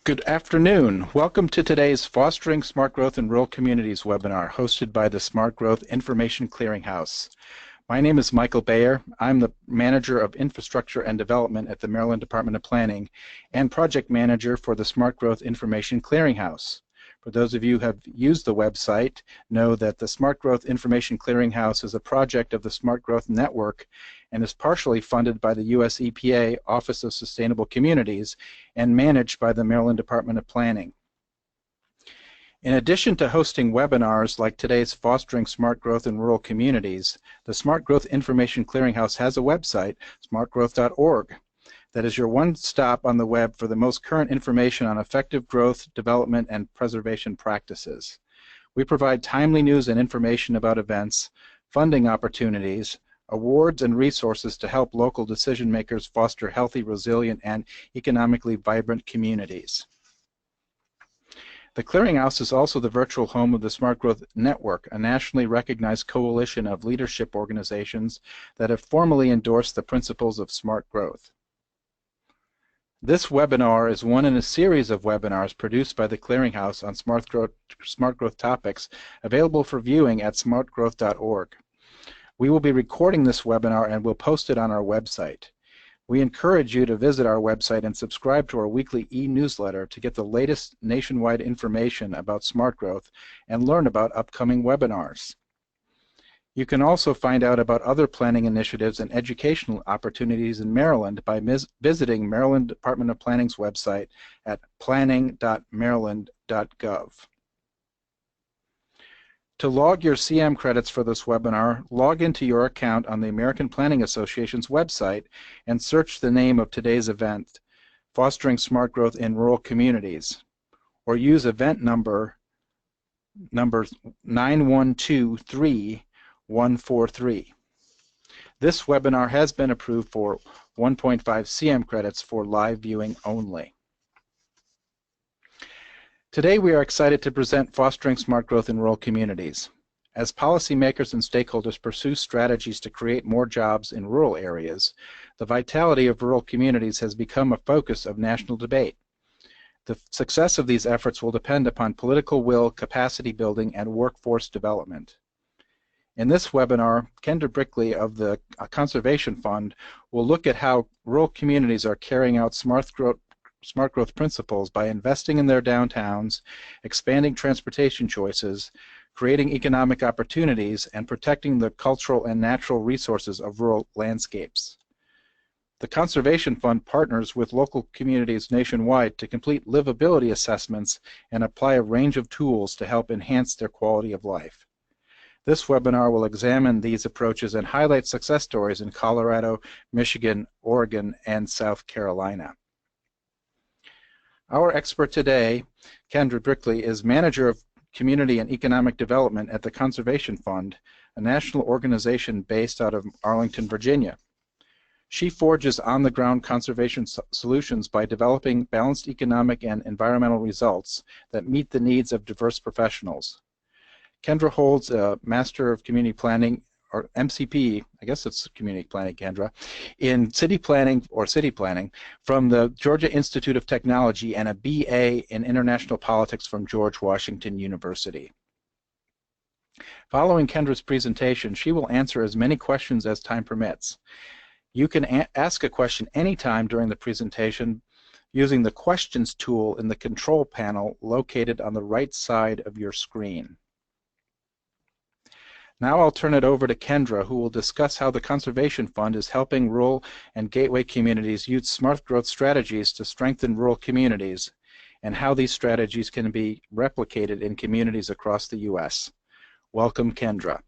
Good afternoon. Welcome to today's Fostering Smart Growth in Rural Communities webinar hosted by the Smart Growth Information Clearinghouse. My name is Michael Bayer. I'm the Manager of Infrastructure and Development at the Maryland Department of Planning and Project Manager for the Smart Growth Information Clearinghouse. For those of you who have used the website, know that the Smart Growth Information Clearinghouse is a project of the Smart Growth Network and is partially funded by the U.S. EPA Office of Sustainable Communities and managed by the Maryland Department of Planning. In addition to hosting webinars like today's Fostering Smart Growth in Rural Communities, the Smart Growth Information Clearinghouse has a website, smartgrowth.org, that is your one-stop on the web for the most current information on effective growth, development, and preservation practices. We provide timely news and information about events, funding opportunities, awards, and resources to help local decision makers foster healthy, resilient, and economically vibrant communities. The Clearinghouse is also the virtual home of the Smart Growth Network, a nationally recognized coalition of leadership organizations that have formally endorsed the principles of smart growth. This webinar is one in a series of webinars produced by the Clearinghouse on smart growth topics available for viewing at smartgrowth.org. We will be recording this webinar and will post it on our website. We encourage you to visit our website and subscribe to our weekly e-newsletter to get the latest nationwide information about smart growth and learn about upcoming webinars. You can also find out about other planning initiatives and educational opportunities in Maryland by visiting Maryland Department of Planning's website at planning.maryland.gov. To log your CM credits for this webinar, log into your account on the American Planning Association's website and search the name of today's event, Fostering Smart Growth in Rural Communities, or use event number 9123 143. This webinar has been approved for 1.5 CM credits for live viewing only. Today we are excited to present Fostering Smart Growth in Rural Communities. As policymakers and stakeholders pursue strategies to create more jobs in rural areas, the vitality of rural communities has become a focus of national debate. The success of these efforts will depend upon political will, capacity building, and workforce development. In this webinar, Kendra Briechle of the Conservation Fund will look at how rural communities are carrying out smart growth principles by investing in their downtowns, expanding transportation choices, creating economic opportunities, and protecting the cultural and natural resources of rural landscapes. The Conservation Fund partners with local communities nationwide to complete livability assessments and apply a range of tools to help enhance their quality of life. This webinar will examine these approaches and highlight success stories in Colorado, Michigan, Oregon, and South Carolina. Our expert today, Kendra Briechle, is Manager of Community and Economic Development at the Conservation Fund, a national organization based out of Arlington, Virginia. She forges on-the-ground conservation solutions by developing balanced economic and environmental results that meet the needs of diverse professionals. Kendra holds a Master of Community Planning, or MCP, I guess it's Community Planning, Kendra, in City Planning or City Planning from the Georgia Institute of Technology and a BA in International Politics from George Washington University. Following Kendra's presentation, she will answer as many questions as time permits. You can ask a question anytime during the presentation using the questions tool in the control panel located on the right side of your screen. Now I'll turn it over to Kendra, who will discuss how the Conservation Fund is helping rural and gateway communities use smart growth strategies to strengthen rural communities, and how these strategies can be replicated in communities across the U.S. Welcome, Kendra.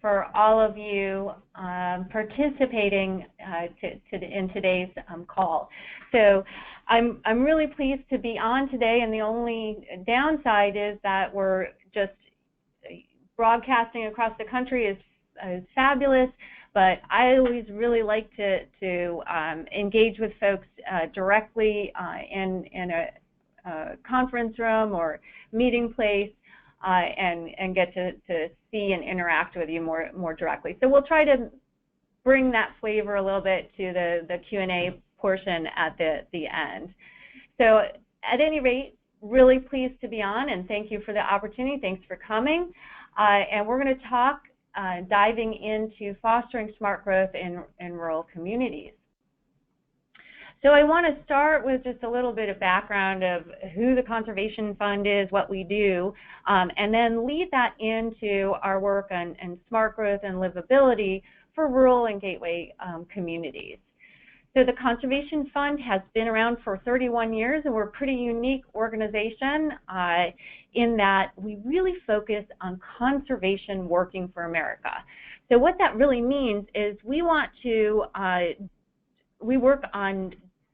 For all of you participating in today's call. So I'm really pleased to be on today, and the only downside is that we're just broadcasting across the country is fabulous, but I always really like to engage with folks directly in a conference room or meeting place. And get to see and interact with you more directly. So we'll try to bring that flavor a little bit to the Q&A portion at the end. So at any rate, really pleased to be on, and thank you for the opportunity. Thanks for coming. And we're going to talk diving into fostering smart growth in rural communities. So I want to start with just a little bit of background of who the Conservation Fund is, what we do, and then lead that into our work on smart growth and livability for rural and gateway communities. So the Conservation Fund has been around for 31 years, and we're a pretty unique organization in that we really focus on conservation working for America. So what that really means is we want to, we work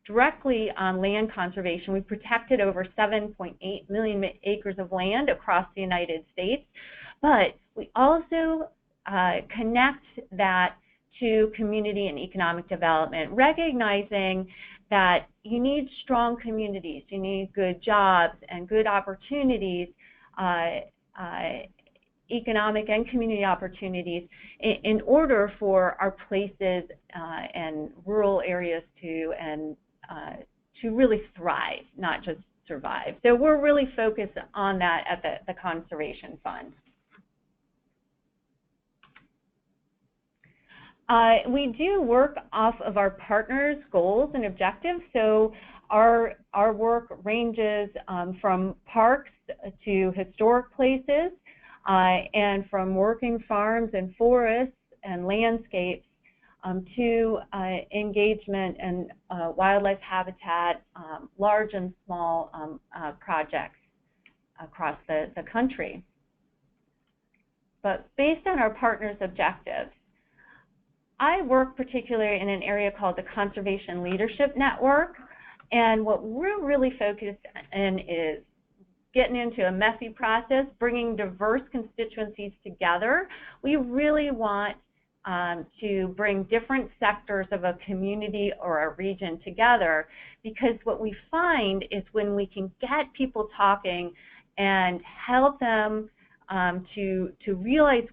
directly on land conservation. We've protected over 7.8 million acres of land across the United States, but we also connect that to community and economic development, recognizing that you need strong communities, you need good jobs and good opportunities, economic and community opportunities in order for our places and rural areas to really thrive, not just survive. So we're really focused on that at the Conservation Fund. We do work off of our partners' goals and objectives. So our work ranges from parks to historic places and from working farms and forests and landscapes to engagement and wildlife habitat, large and small projects across the country. But based on our partners' objectives, I work particularly in an area called the Conservation Leadership Network, and what we're really focused in is getting into a messy process, bringing diverse constituencies together. We really want to bring different sectors of a community or a region together, because what we find is when we can get people talking and help them to realize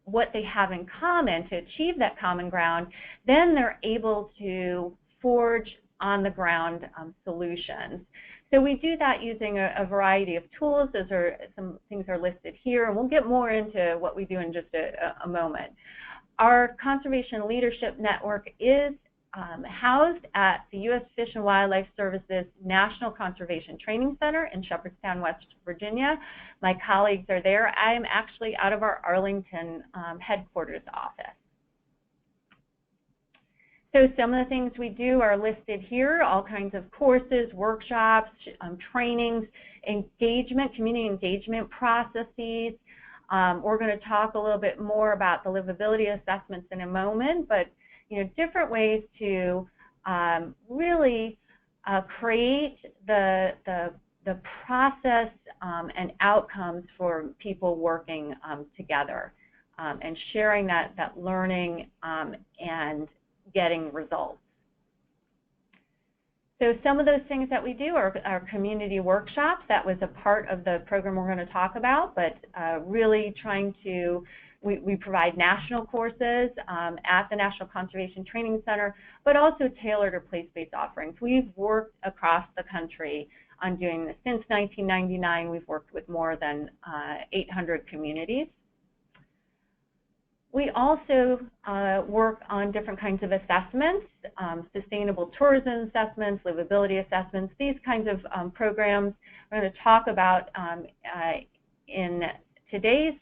what they have in common, to achieve that common ground, then they're able to forge on the ground solutions. So we do that using a variety of tools. Some things are listed here, and we'll get more into what we do in just a moment. Our Conservation Leadership Network is housed at the U.S. Fish and Wildlife Service's National Conservation Training Center in Shepherdstown, West Virginia. My colleagues are there. I am actually out of our Arlington headquarters office. So some of the things we do are listed here, all kinds of courses, workshops, trainings, engagement, community engagement processes. We're going to talk a little bit more about the livability assessments in a moment, but different ways to really create the process and outcomes for people working together and sharing that learning and getting results. So some of those things that we do are community workshops. That was a part of the program we're going to talk about, but really trying to, we provide national courses at the National Conservation Training Center, but also tailored or place-based offerings. We've worked across the country on doing this. Since 1999, we've worked with more than 800 communities. We also work on different kinds of assessments, sustainable tourism assessments, livability assessments, these kinds of programs we're going to talk about in today's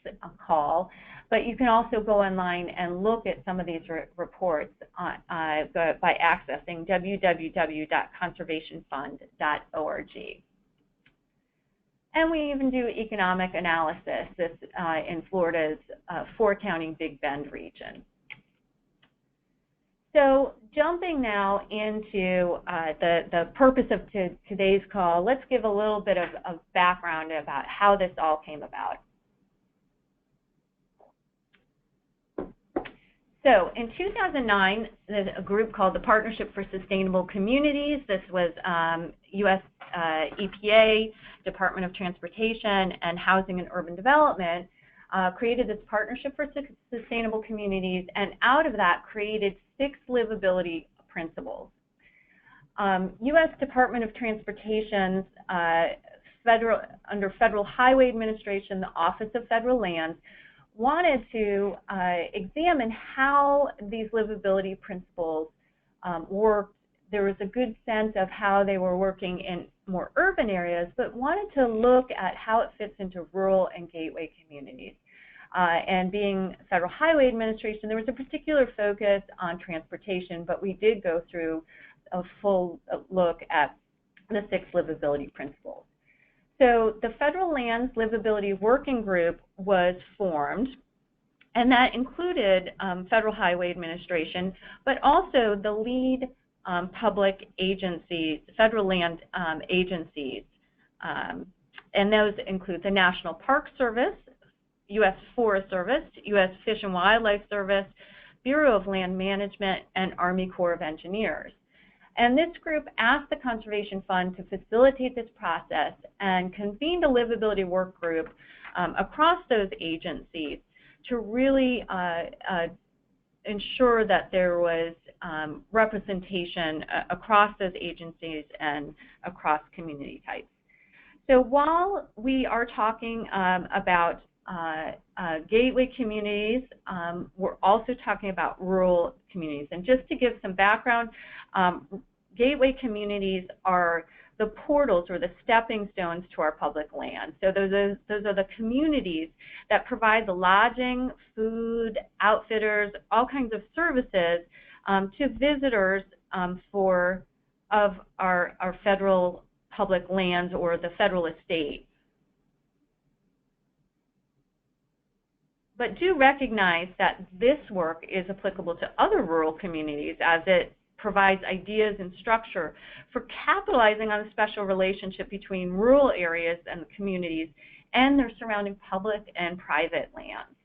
call, but you can also go online and look at some of these reports by accessing www.conservationfund.org. And we even do economic analysis in Florida's four-county Big Bend region. So jumping now into the purpose of today's call, let's give a little bit of background about how this all came about. So in 2009, there's a group called the Partnership for Sustainable Communities. This was U.S. EPA, Department of Transportation, and Housing and Urban Development created this Partnership for Sustainable Communities, and out of that created 6 livability principles. U.S. Department of Transportation's under Federal Highway Administration, the Office of Federal Lands, wanted to examine how these livability principles worked. There was a good sense of how they were working in more urban areas, but wanted to look at how it fits into rural and gateway communities. And being Federal Highway Administration, there was a particular focus on transportation, but we did go through a full look at the 6 livability principles. So the Federal Lands Livability Working Group was formed, and that included Federal Highway Administration, but also the lead public agencies, federal land agencies, and those include the National Park Service, U.S. Forest Service, U.S. Fish and Wildlife Service, Bureau of Land Management, and Army Corps of Engineers. And this group asked the Conservation Fund to facilitate this process and convened a livability work group across those agencies to really ensure that there was representation across those agencies and across community types. So while we are talking about gateway communities, we're also talking about rural communities. And just to give some background, gateway communities are the portals or the stepping stones to our public land. So those are the communities that provide the lodging, food, outfitters, all kinds of services to visitors of our federal public lands or the federal estate. But do recognize that this work is applicable to other rural communities, as it provides ideas and structure for capitalizing on the special relationship between rural areas and communities and their surrounding public and private lands.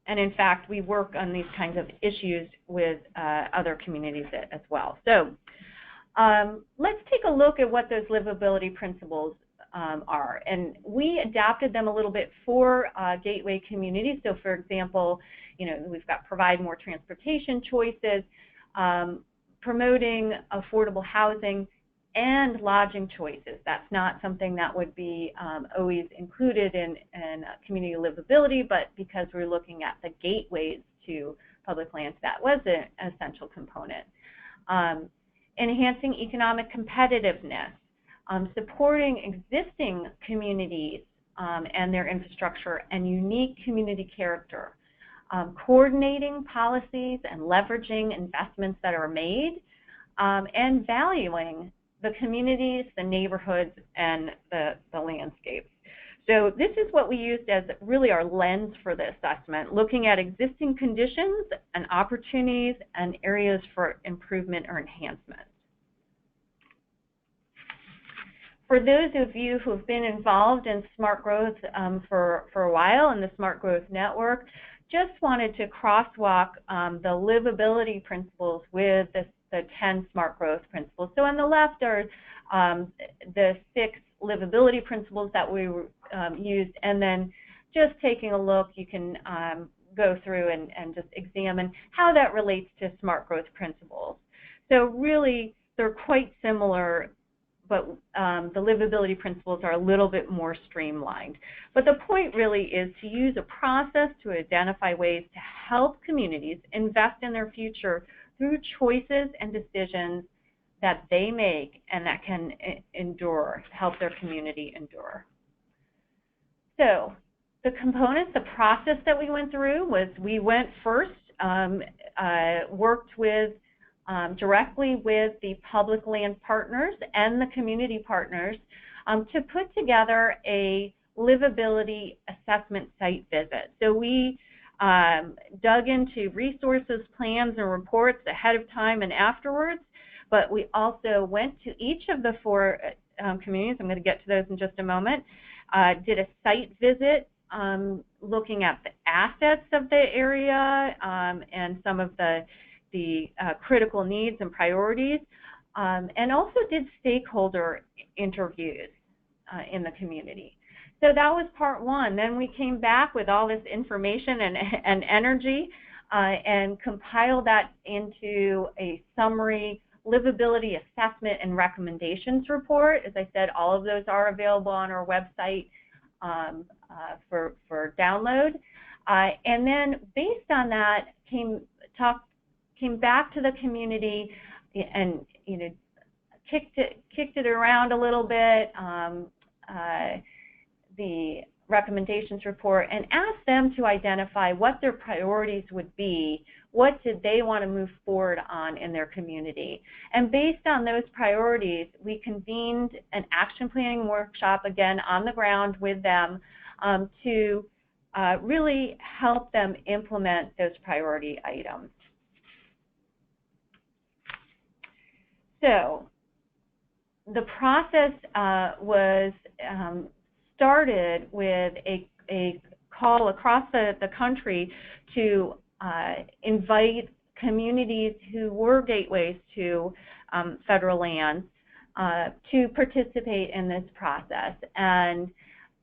And in fact, we work on these kinds of issues with other communities as well. So let's take a look at what those livability principles are. And we adapted them a little bit for gateway communities. So for example, we've got provide more transportation choices, promoting affordable housing, and lodging choices. That's not something that would be always included in community livability, but because we're looking at the gateways to public lands, that was an essential component. Enhancing economic competitiveness, supporting existing communities and their infrastructure and unique community character, coordinating policies and leveraging investments that are made, and valuing the communities, the neighborhoods, and the landscapes. So this is what we used as really our lens for the assessment, looking at existing conditions and opportunities and areas for improvement or enhancement. For those of you who have been involved in smart growth for a while in the Smart Growth Network, just wanted to crosswalk the livability principles with the 10 smart growth principles. So on the left are the 6 livability principles that we used, and then just taking a look, you can go through and just examine how that relates to smart growth principles. So really, they're quite similar, but the livability principles are a little bit more streamlined. But the point really is to use a process to identify ways to help communities invest in their future through choices and decisions that they make and that can endure, help their community endure. So the components, the process that we went through was we went first, worked with directly with the public land partners and the community partners to put together a livability assessment site visit. So we dug into resources, plans, and reports ahead of time and afterwards, but we also went to each of the 4 communities. I'm going to get to those in just a moment. Did a site visit looking at the assets of the area and some of the critical needs and priorities, and also did stakeholder interviews in the community. So that was part one. Then we came back with all this information and energy and compiled that into a summary livability assessment and recommendations report. As I said, all of those are available on our website for download. And then based on that, came back to the community and kicked it around a little bit, the recommendations report, and asked them to identify what their priorities would be. What did they want to move forward on in their community? And based on those priorities, we convened an action planning workshop, again on the ground with them, to really help them implement those priority items. So the process was started with a call across the country to invite communities who were gateways to federal lands to participate in this process. And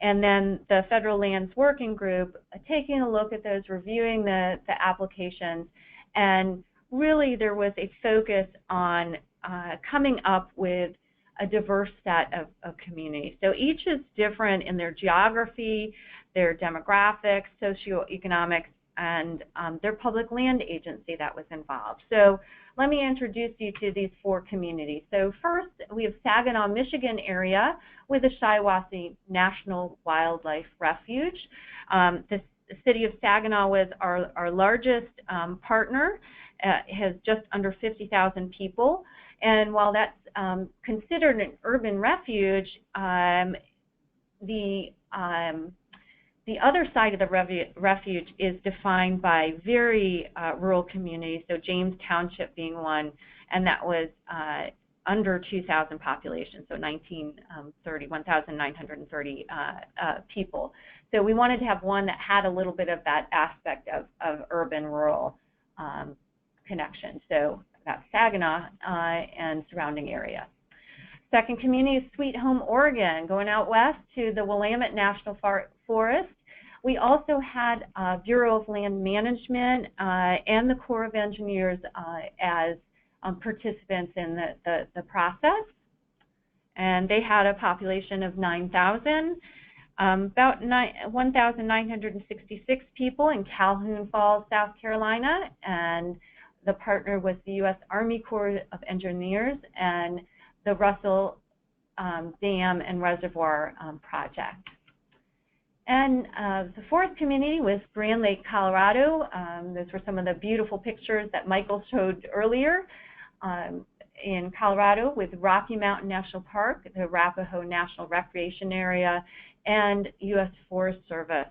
then the Federal Lands Working Group taking a look at those, reviewing the applications, and really there was a focus on coming up with a diverse set of communities. So each is different in their geography, their demographics, socioeconomics, and their public land agency that was involved. So let me introduce you to these 4 communities. So first, we have Saginaw, Michigan area with the Shiawassee National Wildlife Refuge. The city of Saginaw was our largest partner. It has just under 50,000 people. And while that's considered an urban refuge, the other side of the refuge is defined by very rural communities, so James Township being one, and that was under 2,000 population, so 1,930 people. So we wanted to have one that had a little bit of that aspect of urban-rural connection. So that's Saginaw and surrounding area. Second community is Sweet Home, Oregon, going out west to the Willamette National Forest. We also had Bureau of Land Management and the Corps of Engineers as participants in the process. And they had a population of 9,000, about 1,966 people in Calhoun Falls, South Carolina, and the partner was the U.S. Army Corps of Engineers and the Russell Dam and Reservoir Project. And the 4th community was Grand Lake, Colorado. Those were some of the beautiful pictures that Michael showed earlier in Colorado with Rocky Mountain National Park, the Arapahoe National Recreation Area, and U.S. Forest Service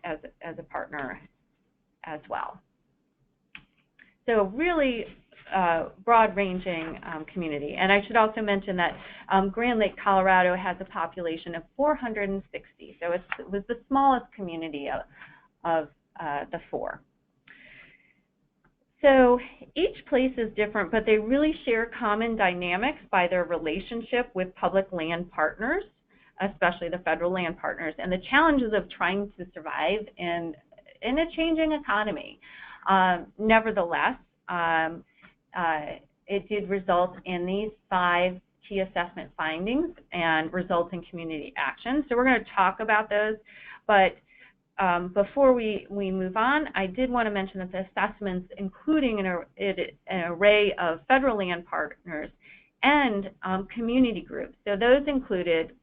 as a partner as well. So really broad-ranging community. And I should also mention that Grand Lake, Colorado has a population of 460. So it was the smallest community of the 4. So each place is different, but they really share common dynamics by their relationship with public land partners, especially the federal land partners, and the challenges of trying to survive in a changing economy. Nevertheless, it did result in these 5 key assessment findings and result in community action. So we're going to talk about those, but before we move on, I did want to mention that the assessments, including an array of federal land partners and community groups. So those included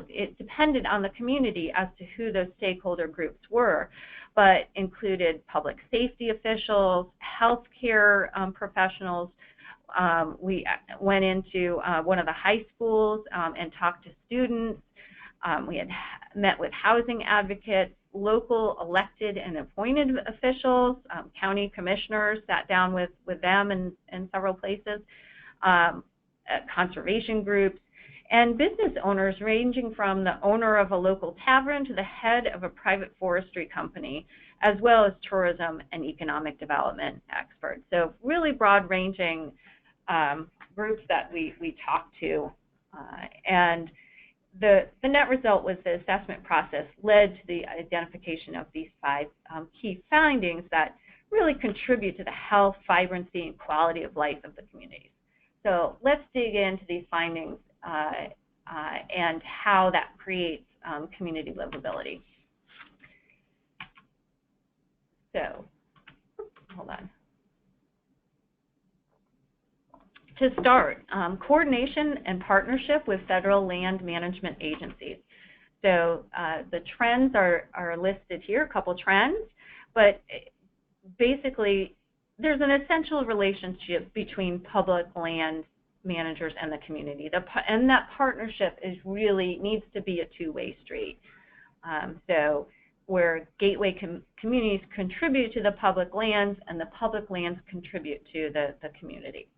it depended on the community as to who those stakeholder groups were, but included public safety officials, healthcare professionals. We went into one of the high schools and talked to students. We had met with housing advocates, local elected and appointed officials, county commissioners, sat down with them in several places, conservation groups, and business owners ranging from the owner of a local tavern to the head of a private forestry company, as well as tourism and economic development experts. So really broad-ranging groups that we talked to. And the net result was the assessment process led to the identification of these 5 key findings that really contribute to the health, vibrancy, and quality of life of the communities. So let's dig into these findings and how that creates community livability. So, hold on. To start, coordination and partnership with federal land management agencies. So the trends are listed here, a couple trends, but basically there's an essential relationship between public land managers and the community. And that partnership is really needs to be a two-way street. So where gateway communities contribute to the public lands and the public lands contribute to the community.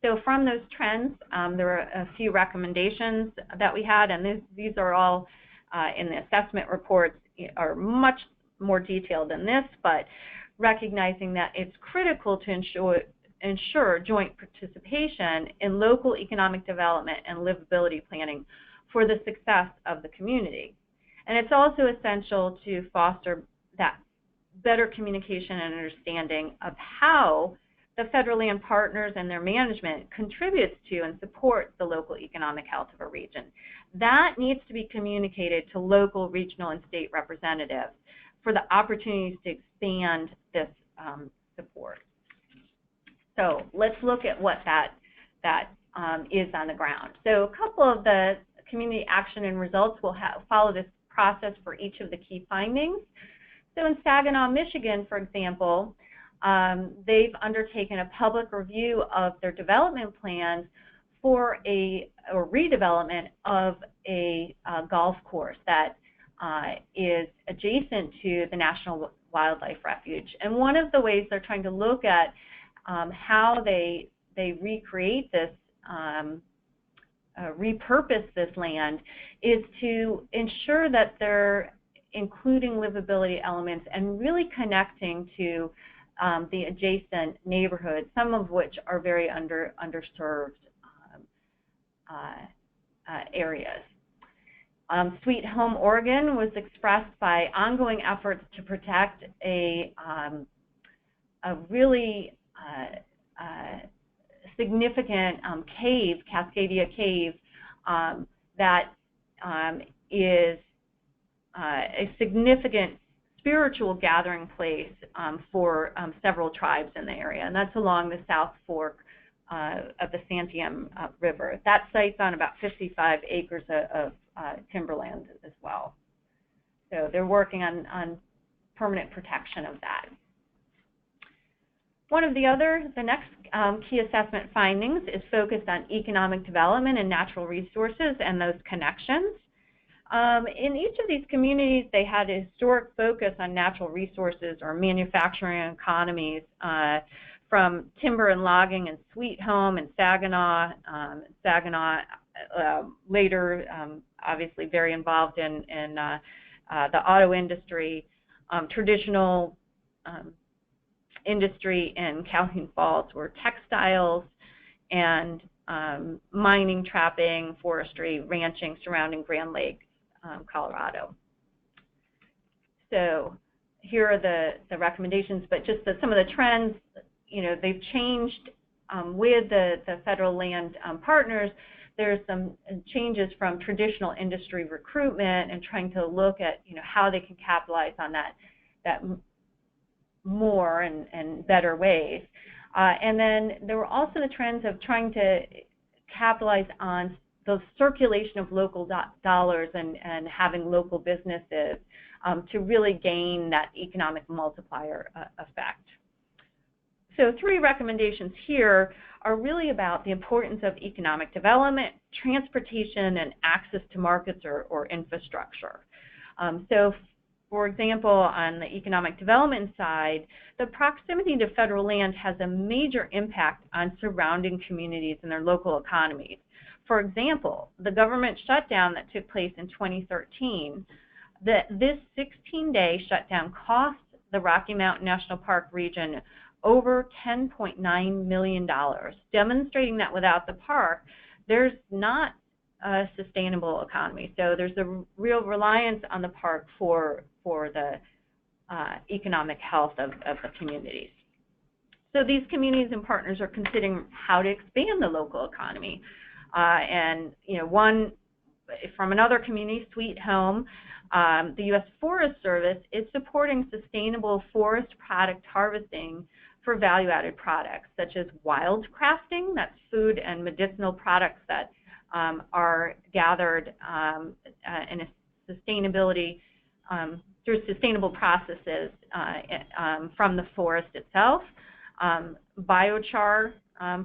So from those trends, there were a few recommendations that we had, and these are all in the assessment reports, are much more detailed than this, but recognizing that it's critical to ensure joint participation in local economic development and livability planning for the success of the community. And it's also essential to foster that better communication and understanding of how the federal land partners and their management contributes to and supports the local economic health of a region. That needs to be communicated to local, regional, and state representatives for the opportunities to expand this support. So let's look at what that is on the ground. So a couple of the community action and results will follow this process for each of the key findings. So in Saginaw, Michigan, for example, they've undertaken a public review of their development plans for a redevelopment of a golf course that is adjacent to the National Wildlife Refuge. And one of the ways they're trying to look at how they recreate this, repurpose this land, is to ensure that they're including livability elements and really connecting to the adjacent neighborhoods, some of which are very underserved areas. Sweet Home, Oregon was expressed by ongoing efforts to protect a really significant cave, Cascadia Cave, that is a significant spiritual gathering place for several tribes in the area, and that's along the South Fork of the Santiam River. That site's on about 55 acres of timberland as well. So they're working on permanent protection of that. The next key assessment findings is focused on economic development and natural resources and those connections. In each of these communities, they had a historic focus on natural resources or manufacturing economies, from timber and logging in Sweet Home and Saginaw. Later, obviously very involved in the auto industry, traditional industry in Calhoun Falls were textiles and mining, trapping, forestry, ranching surrounding Grand Lake, Colorado. So here are the recommendations, but just some of the trends, they've changed with the federal land partners. There's some changes from traditional industry recruitment and trying to look at how they can capitalize on that more and better ways. And then there were also the trends of trying to capitalize on the circulation of local dollars and having local businesses to really gain that economic multiplier effect. So 3 recommendations here are really about the importance of economic development, transportation, and access to markets or infrastructure. So for example, on the economic development side, the proximity to federal land has a major impact on surrounding communities and their local economies. For example, the government shutdown that took place in 2013, this 16-day shutdown cost the Rocky Mountain National Park region over $10.9 million, demonstrating that without the park, there's not a sustainable economy. So there's a real reliance on the park for the economic health of the communities. So these communities and partners are considering how to expand the local economy. And one from another community, Sweet Home, the U.S. Forest Service is supporting sustainable forest product harvesting for value-added products, such as wild crafting, that's food and medicinal products that are gathered in a sustainability through sustainable processes from the forest itself, biochar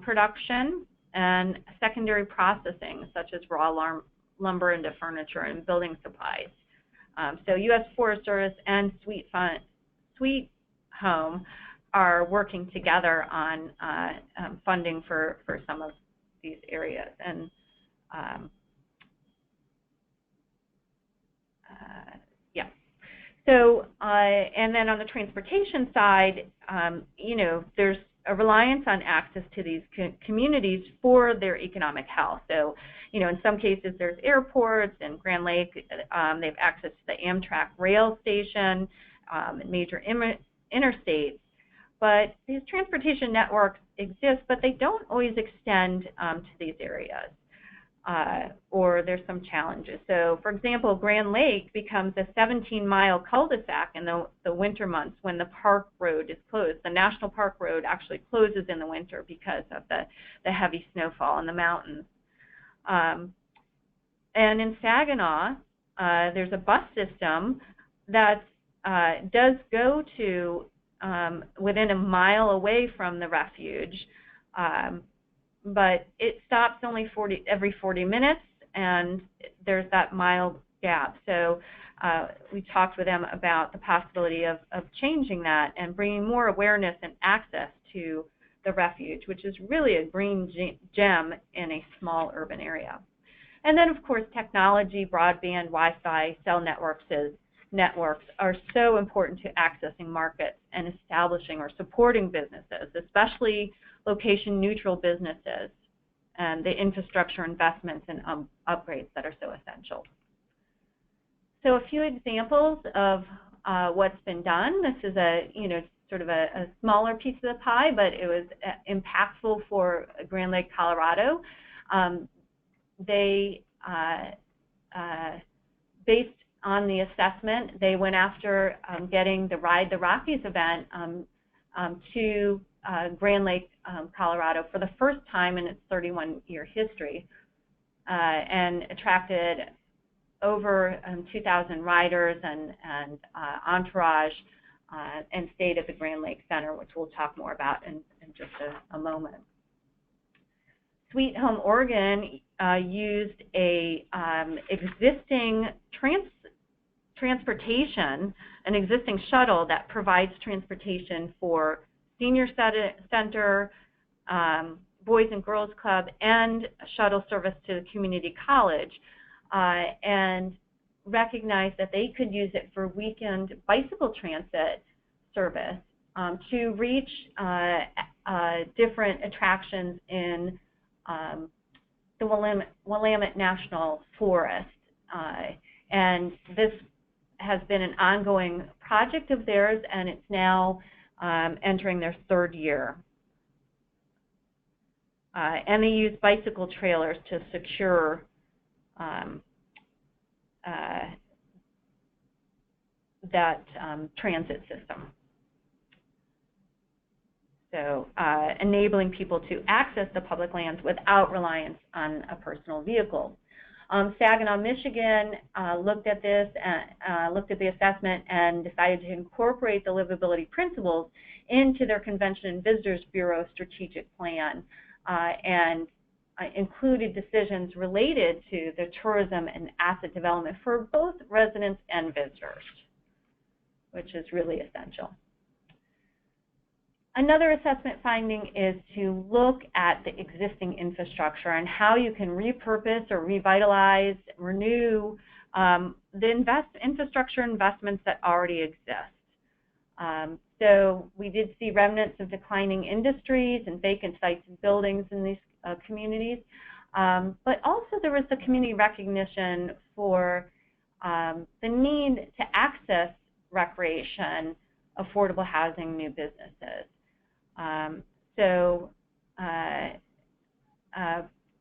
production, and secondary processing, such as raw lumber into furniture and building supplies. So U.S. Forest Service and Sweet Home are working together on funding for some of these areas. And yeah. So and then on the transportation side, there's a reliance on access to these communities for their economic health. So, in some cases there's airports, and Grand Lake, they have access to the Amtrak rail station, major interstates. But these transportation networks exist, but they don't always extend to these areas, or there's some challenges. So, for example, Grand Lake becomes a 17-mile cul-de-sac in the winter months when the park road is closed. The National Park Road actually closes in the winter because of the heavy snowfall in the mountains. And in Saginaw, there's a bus system that does go to within a mile away from the refuge, but it stops only every 40 minutes, and there's that mile gap. So we talked with them about the possibility of changing that and bringing more awareness and access to the refuge, which is really a green gem in a small urban area. And then, of course, technology, broadband, Wi-Fi, cell networks are so important to accessing markets and establishing or supporting businesses, especially location-neutral businesses, and the infrastructure investments and upgrades that are so essential. So a few examples of what's been done. This is sort of a smaller piece of the pie, but it was impactful for Grand Lake, Colorado. Based on the assessment, they went after getting the Ride the Rockies event to Grand Lake, Colorado for the first time in its 31-year history, and attracted over 2,000 riders and entourage, and stayed at the Grand Lake Center, which we'll talk more about in just a moment. Sweet Home Oregon used a existing transportation, an existing shuttle that provides transportation for senior center, Boys and Girls Club, and shuttle service to the community college, and recognized that they could use it for weekend bicycle transit service to reach different attractions in the Willamette National Forest. And this has been an ongoing project of theirs, and it's now entering their third year. And they use bicycle trailers to secure that transit system. So enabling people to access the public lands without reliance on a personal vehicle. Saginaw, Michigan looked at this, looked at the assessment, and decided to incorporate the Livability Principles into their Convention and Visitors Bureau strategic plan, and included decisions related to the tourism and asset development for both residents and visitors, which is really essential. Another assessment finding is to look at the existing infrastructure and how you can repurpose or revitalize, renew the infrastructure investments that already exist. So we did see remnants of declining industries and vacant sites and buildings in these communities. But also there was the community recognition for the need to access recreation, affordable housing, new businesses.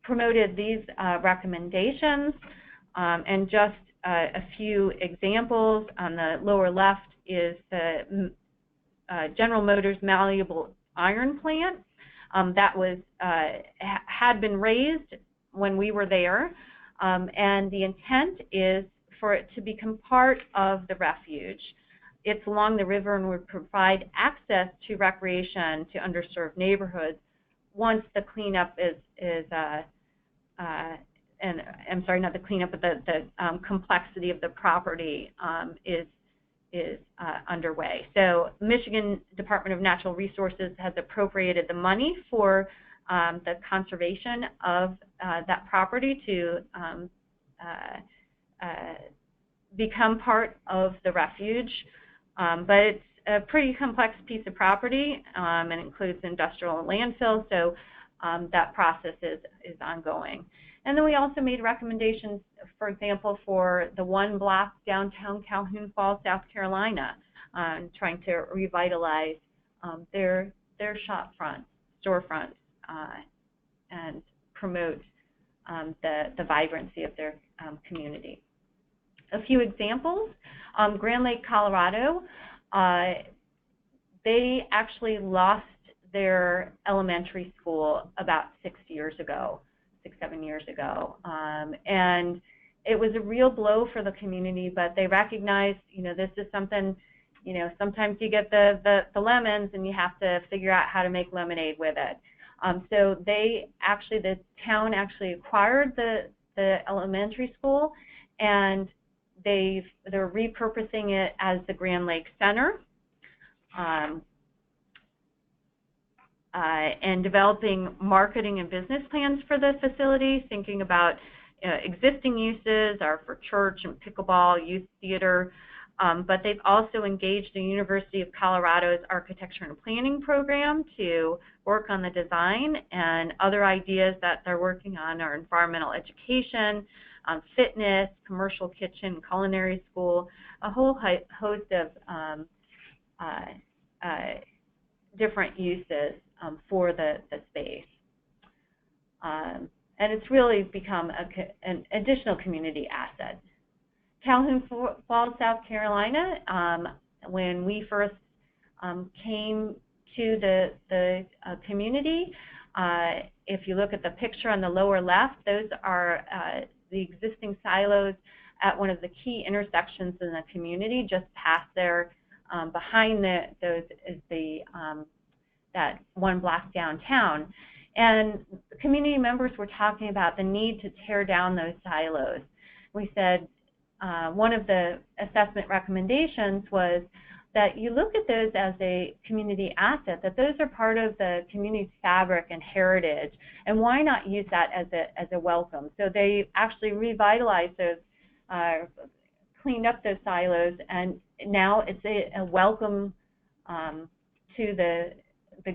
Promoted these recommendations, and just a few examples. On the lower left is the General Motors malleable iron plant that was had been raised when we were there, and the intent is for it to become part of the refuge. It's along the river and would provide access to recreation to underserved neighborhoods once the cleanup and I'm sorry, not the cleanup, but the complexity of the property is underway. So Michigan Department of Natural Resources has appropriated the money for the conservation of that property to become part of the refuge. But it's a pretty complex piece of property and includes industrial and landfill, so that process is ongoing. And then we also made recommendations, for example, for the one block downtown Calhoun Falls, South Carolina, trying to revitalize their storefronts, and promote the vibrancy of their community. A few examples: Grand Lake, Colorado. They actually lost their elementary school about 6 years ago. 6-7 years ago, and it was a real blow for the community. But they recognized, this is something, sometimes you get the lemons and you have to figure out how to make lemonade with it. So the town actually acquired the elementary school, and they're repurposing it as the Grand Lake Center. And developing marketing and business plans for the facility, thinking about existing uses are for church and pickleball, youth theater, but they've also engaged the University of Colorado's Architecture and Planning program to work on the design, and other ideas that they're working on are environmental education, fitness, commercial kitchen, culinary school, a whole host of different uses for the space. And it's really become an additional community asset. Calhoun Falls, South Carolina, when we first came to the community, if you look at the picture on the lower left, those are the existing silos at one of the key intersections in the community. Just past there, behind those is that one block downtown. And community members were talking about the need to tear down those silos. We said one of the assessment recommendations was that you look at those as a community asset, that those are part of the community's fabric and heritage, and why not use that as a welcome? So they actually revitalized those, cleaned up those silos, and now it's a welcome to the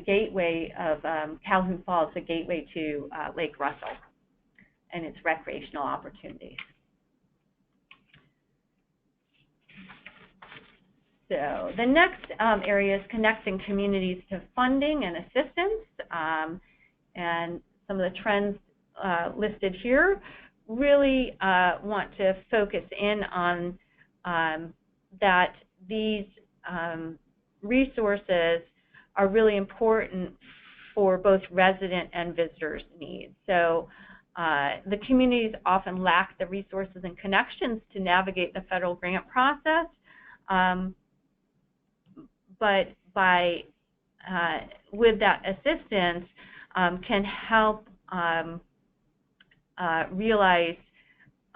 gateway of Calhoun Falls, the gateway to Lake Russell and its recreational opportunities. So the next area is connecting communities to funding and assistance, and some of the trends listed here really want to focus in on that these resources are really important for both resident and visitors' needs. So the communities often lack the resources and connections to navigate the federal grant process, but with that assistance can help realize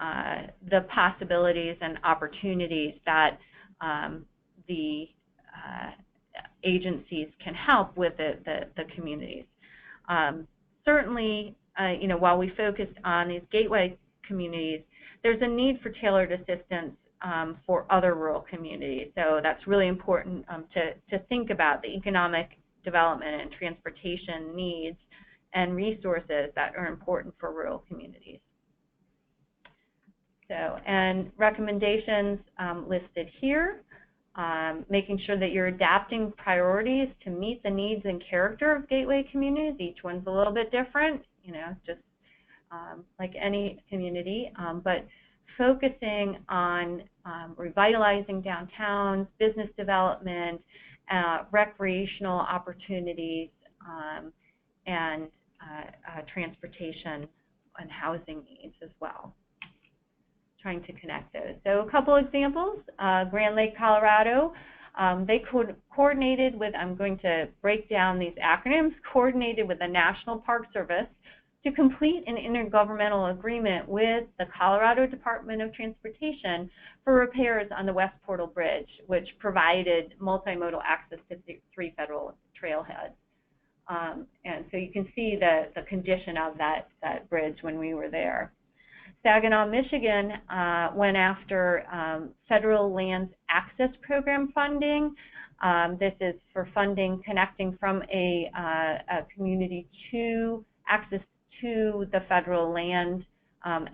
the possibilities and opportunities that the agencies can help with the communities. Certainly, while we focused on these gateway communities, there's a need for tailored assistance for other rural communities. So that's really important to think about the economic development and transportation needs and resources that are important for rural communities. So, and recommendations listed here, making sure that you're adapting priorities to meet the needs and character of gateway communities. Each one's a little bit different, you know, just like any community, but focusing on revitalizing downtowns, business development, recreational opportunities, and transportation and housing needs as well. Trying to connect those. So a couple examples, Grand Lake, Colorado, they coordinated with, I'm going to break down these acronyms, coordinated with the National Park Service to complete an intergovernmental agreement with the Colorado Department of Transportation for repairs on the West Portal Bridge, which provided multimodal access to 3 federal trailheads. And so you can see the condition of that bridge when we were there. Saginaw, Michigan went after federal lands access program funding. This is for funding connecting from a community to access to the federal land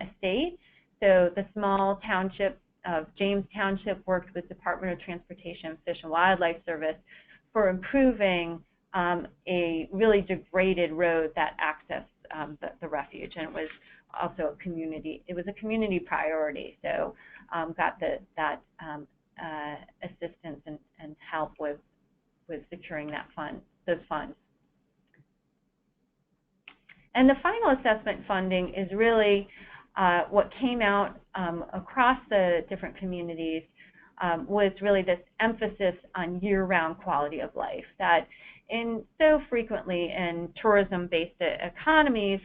estate. So the small township of James Township worked with Department of Transportation, Fish and Wildlife Service for improving a really degraded road that accessed the refuge, and it was also a community. It was a community priority, so got that assistance and help with securing those funds. And the final assessment funding is really what came out across the different communities was really this emphasis on year-round quality of life. That so frequently in tourism-based economies,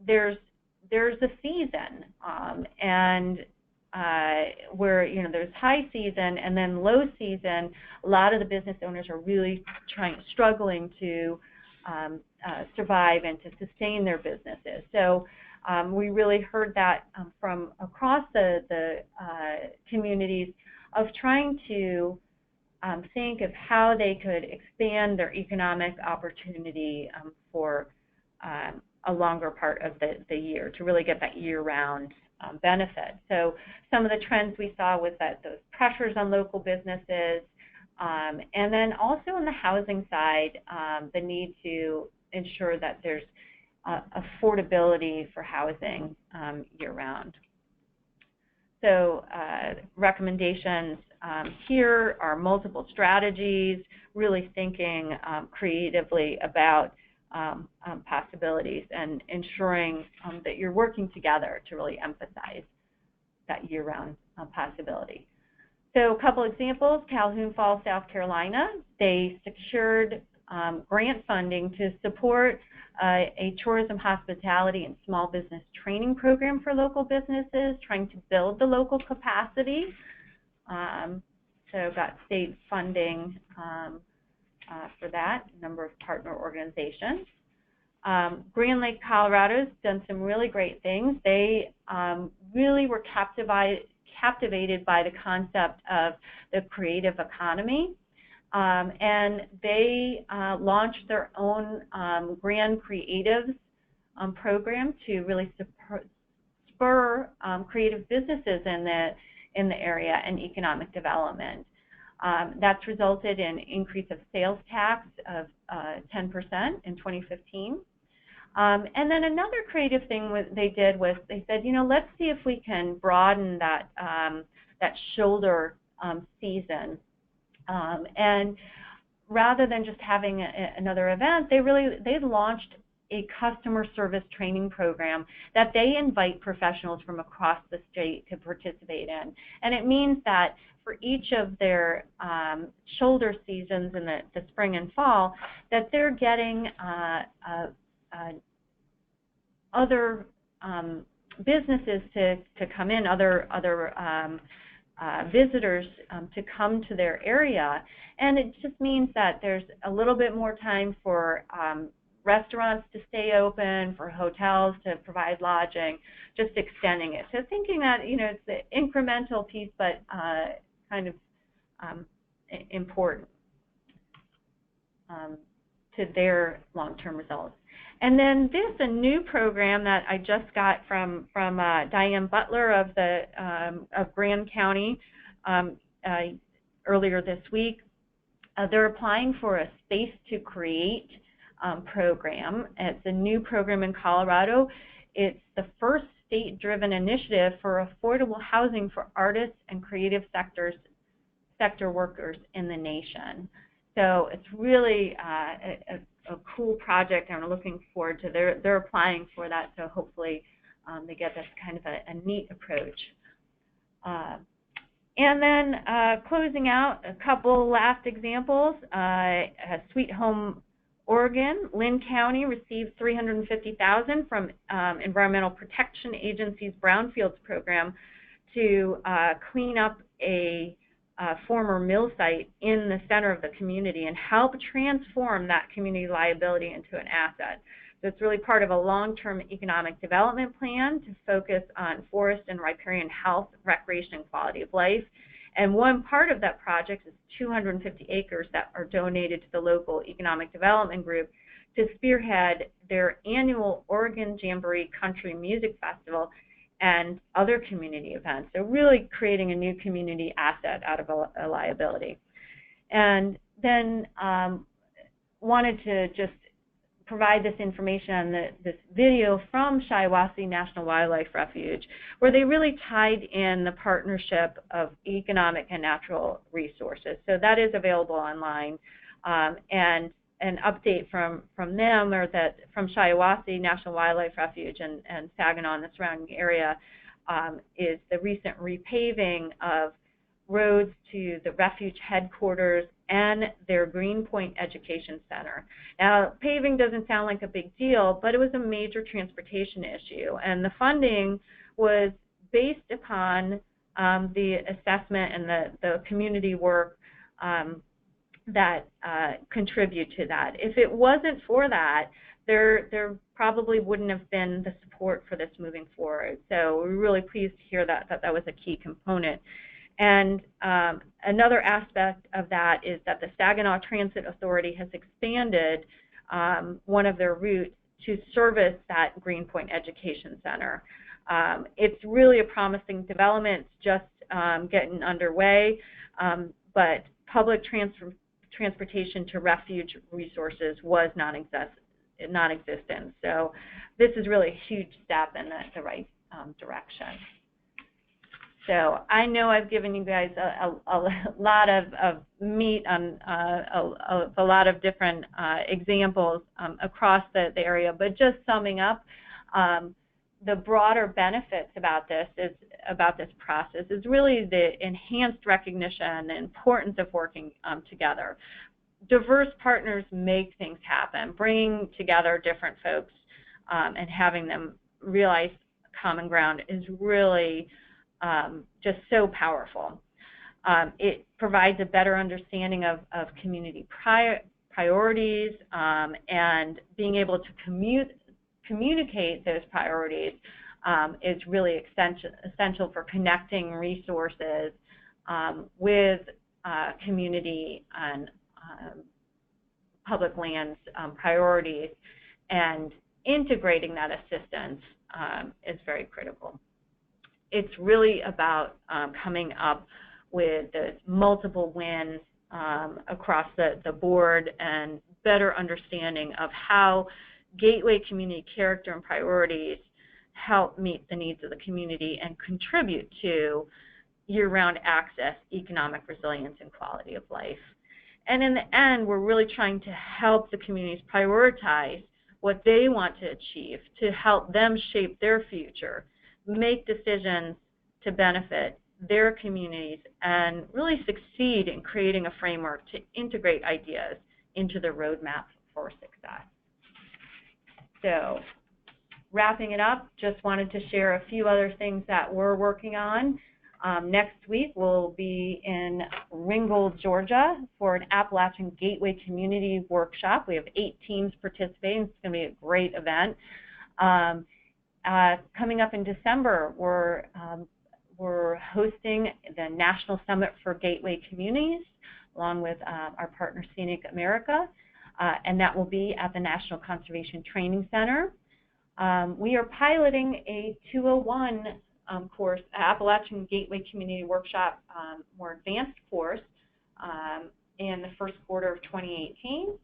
there's a season, and where, you know, there's high season and then low season. A lot of the business owners are really struggling to survive and to sustain their businesses. So we really heard that from across the communities of trying to think of how they could expand their economic opportunity for a longer part of the year to really get that year-round benefit. So some of the trends we saw was that those pressures on local businesses, and then also on the housing side, the need to ensure that there's affordability for housing year-round. So recommendations here are multiple strategies, really thinking creatively about possibilities and ensuring that you're working together to really emphasize that year-round possibility. So a couple examples, Calhoun Falls, South Carolina, they secured grant funding to support a tourism, hospitality, and small business training program for local businesses, trying to build the local capacity. So got state funding for that, a number of partner organizations. Grand Lake, Colorado's done some really great things. They really were captivated by the concept of the creative economy. And they launched their own Grand Creatives program to really spur creative businesses in the area and economic development. That's resulted in an increase of sales tax of 10% in 2015. And then another creative thing they did was they said, you know, let's see if we can broaden that shoulder season. And rather than just having another event, they launched a customer service training program that they invite professionals from across the state to participate in. And it means that for each of their shoulder seasons in the spring and fall, that they're getting other businesses to come in, other visitors to come to their area. And it just means that there's a little bit more time for restaurants to stay open, for hotels to provide lodging, just extending it. So thinking that, you know, it's the incremental piece, but kind of important to their long-term results. And then a new program that I just got from Diane Butler of Grand County earlier this week. They're applying for a Space to Create program. It's a new program in Colorado. It's the first state-driven initiative for affordable housing for artists and creative sector workers in the nation. So it's really a cool project, and we're looking forward to they're applying for that. So hopefully they get this kind of a neat approach. And then closing out, a couple last examples. Sweet Home, Oregon, Lynn County received $350,000 from Environmental Protection Agency's Brownfields program to clean up a former mill site in the center of the community and help transform that community liability into an asset. So it's really part of a long-term economic development plan to focus on forest and riparian health, recreation, and quality of life. And one part of that project is 250 acres that are donated to the local economic development group to spearhead their annual Oregon Jamboree Country Music Festival and other community events. So really creating a new community asset out of a liability. And then wanted to just provide this information on this video from Shiawassee National Wildlife Refuge, where they really tied in the partnership of economic and natural resources. So that is available online. And an update from them, or that from Shiawassee National Wildlife Refuge and Saginaw and the surrounding area, is the recent repaving of roads to the refuge headquarters and their Greenpoint Education Center. Now, paving doesn't sound like a big deal, but it was a major transportation issue, and the funding was based upon the assessment and the community work that contribute to that. If it wasn't for that, there probably wouldn't have been the support for this moving forward. So we're really pleased to hear that was a key component. And another aspect of that is that the Saginaw Transit Authority has expanded one of their routes to service that Greenpoint Education Center. It's really a promising development. It's just getting underway, but public transportation to refuge resources was non-existent. So this is really a huge step in the right direction. So I know I've given you guys a lot of meat on a lot of different examples across the area, but just summing up, the broader benefits about this process is really the enhanced recognition, the importance of working together. Diverse partners make things happen. Bringing together different folks and having them realize common ground is really just so powerful. It provides a better understanding of community priorities and being able to communicate those priorities is really essential for connecting resources with community and public lands priorities, and integrating that assistance is very critical. It's really about coming up with the multiple wins across the board and better understanding of how Gateway community character and priorities help meet the needs of the community and contribute to year-round access, economic resilience, and quality of life. And in the end, we're really trying to help the communities prioritize what they want to achieve to help them shape their future, make decisions to benefit their communities, and really succeed in creating a framework to integrate ideas into the roadmap for success. So, wrapping it up, just wanted to share a few other things that we're working on. Next week, we'll be in Ringgold, Georgia for an Appalachian Gateway Community Workshop. We have 8 teams participating. It's going to be a great event. Coming up in December, we're hosting the National Summit for Gateway Communities, along with our partner Scenic America. and that will be at the National Conservation Training Center. We are piloting a 201 course, Appalachian Gateway Community Workshop, more advanced course in the first quarter of 2018.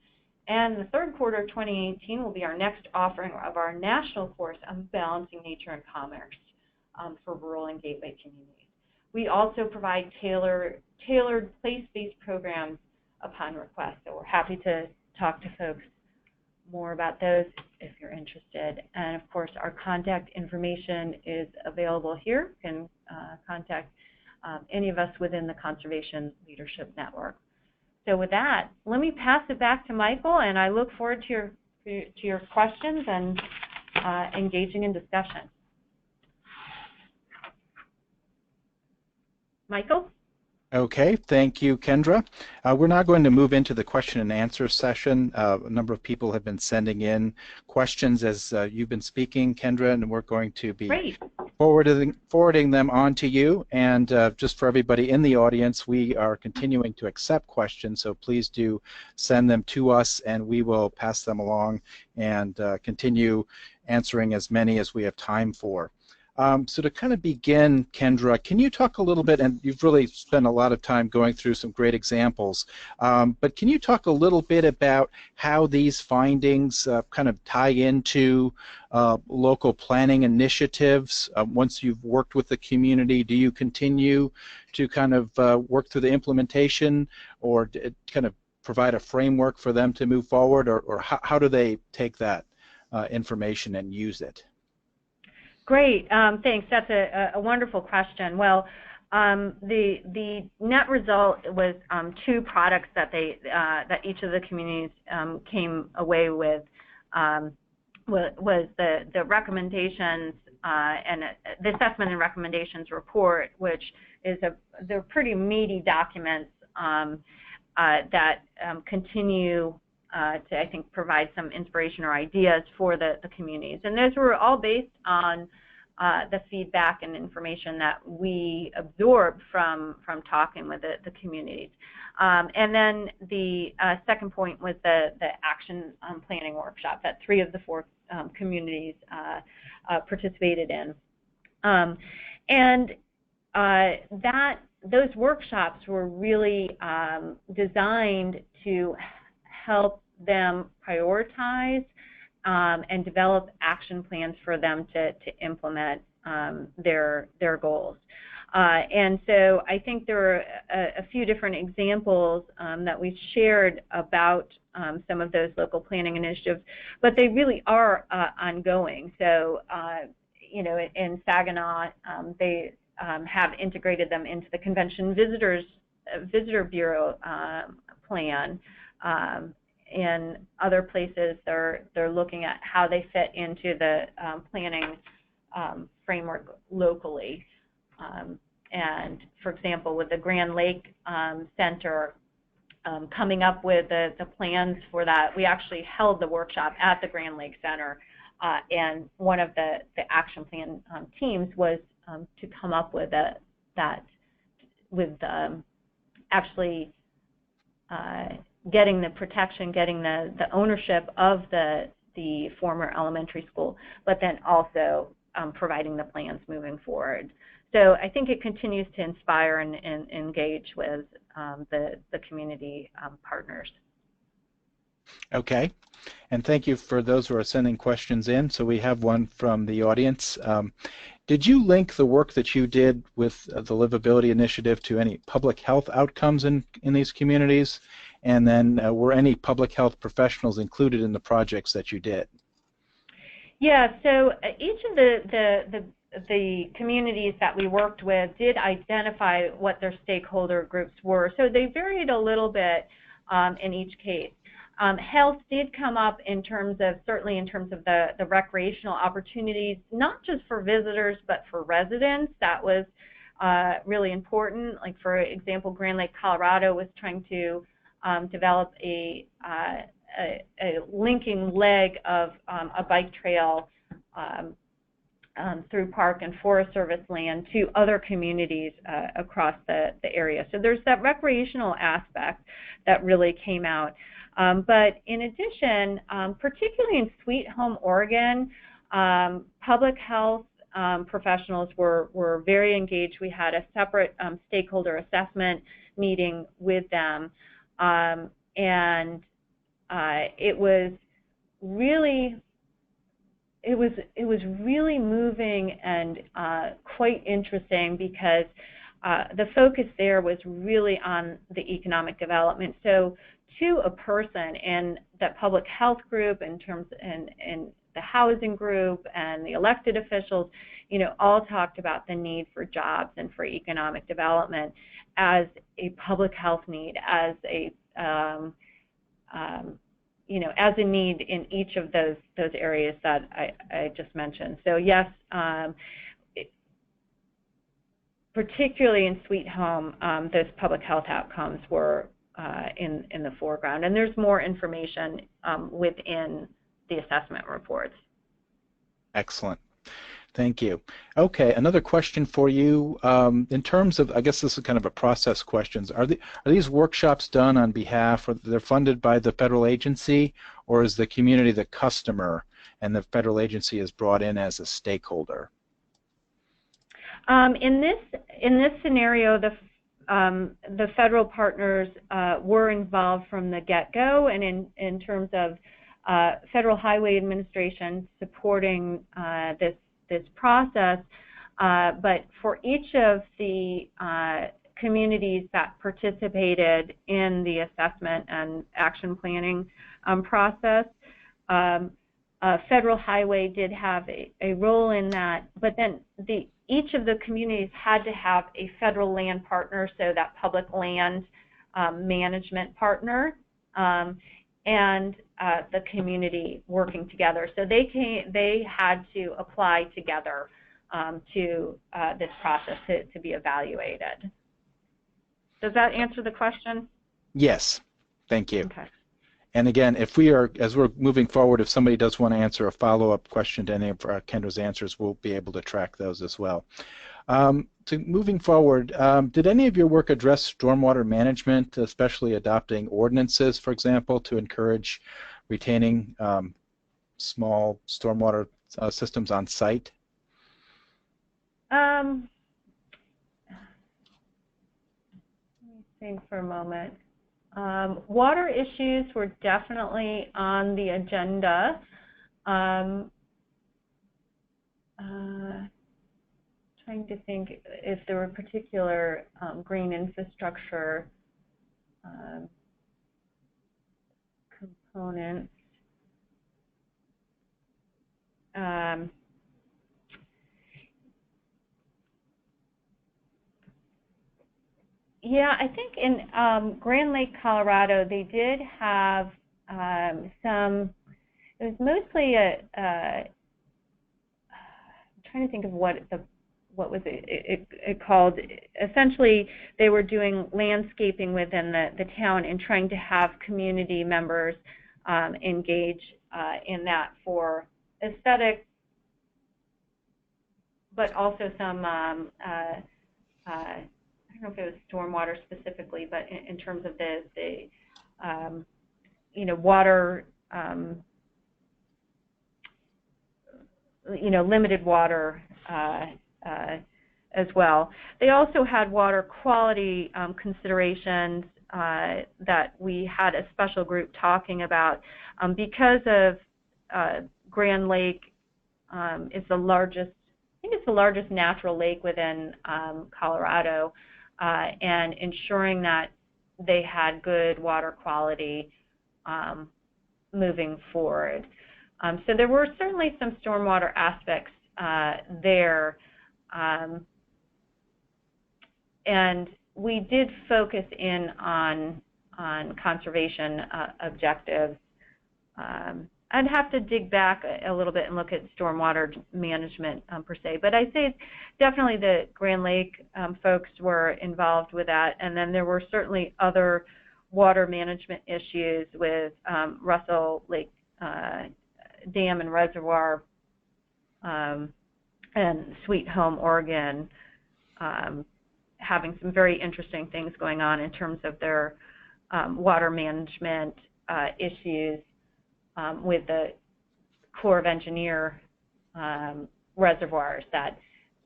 And the third quarter of 2018 will be our next offering of our national course on balancing nature and commerce for rural and gateway communities. We also provide tailored place-based programs upon request, so we're happy to talk to folks more about those if you're interested. And of course, our contact information is available here. You can contact any of us within the Conservation Leadership Network. So with that, let me pass it back to Michael, and I look forward to your questions and engaging in discussion. Michael? Okay, thank you, Kendra. We're now going to move into the question and answer session. A number of people have been sending in questions as you've been speaking, Kendra, and we're going to be forwarding them on to you. And just for everybody in the audience, we are continuing to accept questions, so please do send them to us, and we will pass them along and continue answering as many as we have time for. So to kind of begin, Kendra, can you talk a little bit, and you've really spent a lot of time going through some great examples, but can you talk a little bit about how these findings kind of tie into local planning initiatives? Once you've worked with the community, do you continue to kind of work through the implementation, or kind of provide a framework for them to move forward, or how do they take that information and use it? Great, thanks. That's a wonderful question. Well, the net result was two products that each of the communities came away with. Was the recommendations and the assessment and recommendations report, which is they're pretty meaty documents that continue to, I think, provide some inspiration or ideas for the communities. And those were all based on the feedback and information that we absorbed from talking with the communities. And then the second point was the action planning workshop that 3 of the 4 communities participated in. Those workshops were really designed to help them prioritize and develop action plans for them to implement their goals. And so I think there are a few different examples that we've shared about some of those local planning initiatives, but they really are ongoing. So, you know, in Saginaw, they have integrated them into the Convention Visitor Bureau plan. In other places, they're looking at how they fit into the planning framework locally. And for example, with the Grand Lake Center coming up with the plans for that, we actually held the workshop at the Grand Lake Center, and one of the action plan teams was to come up with actually getting the protection, getting the ownership of the former elementary school, but then also providing the plans moving forward. So I think it continues to inspire and engage with the community partners. Okay, and thank you for those who are sending questions in. So we have one from the audience. Did you link the work that you did with the Livability Initiative to any public health outcomes in these communities? And then were any public health professionals included in the projects that you did? Yeah, so each of the communities that we worked with did identify what their stakeholder groups were. So they varied a little bit in each case. Health did come up certainly in terms of the recreational opportunities, not just for visitors, but for residents. That was really important. Like, for example, Grand Lake, Colorado was trying to develop a linking leg of a bike trail through Park and Forest Service land to other communities across the area. So there's that recreational aspect that really came out. But in addition, particularly in Sweet Home, Oregon, public health professionals were very engaged. We had a separate stakeholder assessment meeting with them, and it was really moving and quite interesting, because the focus there was really on the economic development. So to a person in that public health group, in the housing group and the elected officials, all talked about the need for jobs and for economic development as a public health need, as a as a need in each of those areas that I just mentioned. So yes, particularly in Sweet Home, those public health outcomes were in the foreground, and there's more information within the assessment reports. Excellent. Thank you. Okay, another question for you. In terms of, I guess this is kind of a process questions. Are these workshops done on behalf, or they're funded by the federal agency, or is the community the customer and the federal agency is brought in as a stakeholder? In this scenario, the federal partners were involved from the get-go, and in terms of Federal Highway Administration supporting this process, but for each of the communities that participated in the assessment and action planning process, Federal Highway did have a role in that, but then each of the communities had to have a federal land partner, so that public land management partner, and the community working together. So they had to apply together to this process to be evaluated. Does that answer the question? Yes, thank you. Okay. And again, as we're moving forward, if somebody does want to answer a follow-up question to any of Kendra's answers, we'll be able to track those as well. Moving forward, did any of your work address stormwater management, especially adopting ordinances, for example, to encourage retaining small stormwater systems on site? Let me think for a moment. Water issues were definitely on the agenda. Trying to think if there were particular green infrastructure components. Yeah, I think in Grand Lake, Colorado, they did have some. It was mostly I'm trying to think of what was it called. Essentially, they were doing landscaping within the town and trying to have community members engage in that for aesthetic, but also some I don't know if it was stormwater specifically, but in terms of the water, limited water as well. They also had water quality considerations that we had a special group talking about, because of Grand Lake is the largest. I think it's the largest natural lake within Colorado. And ensuring that they had good water quality moving forward. So there were certainly some stormwater aspects there, and we did focus in on conservation objectives. I'd have to dig back a little bit and look at stormwater management per se, but I'd say definitely the Grand Lake folks were involved with that, and then there were certainly other water management issues with Russell Lake Dam and Reservoir and Sweet Home, Oregon, having some very interesting things going on in terms of their water management issues with the Corps of Engineer reservoirs, that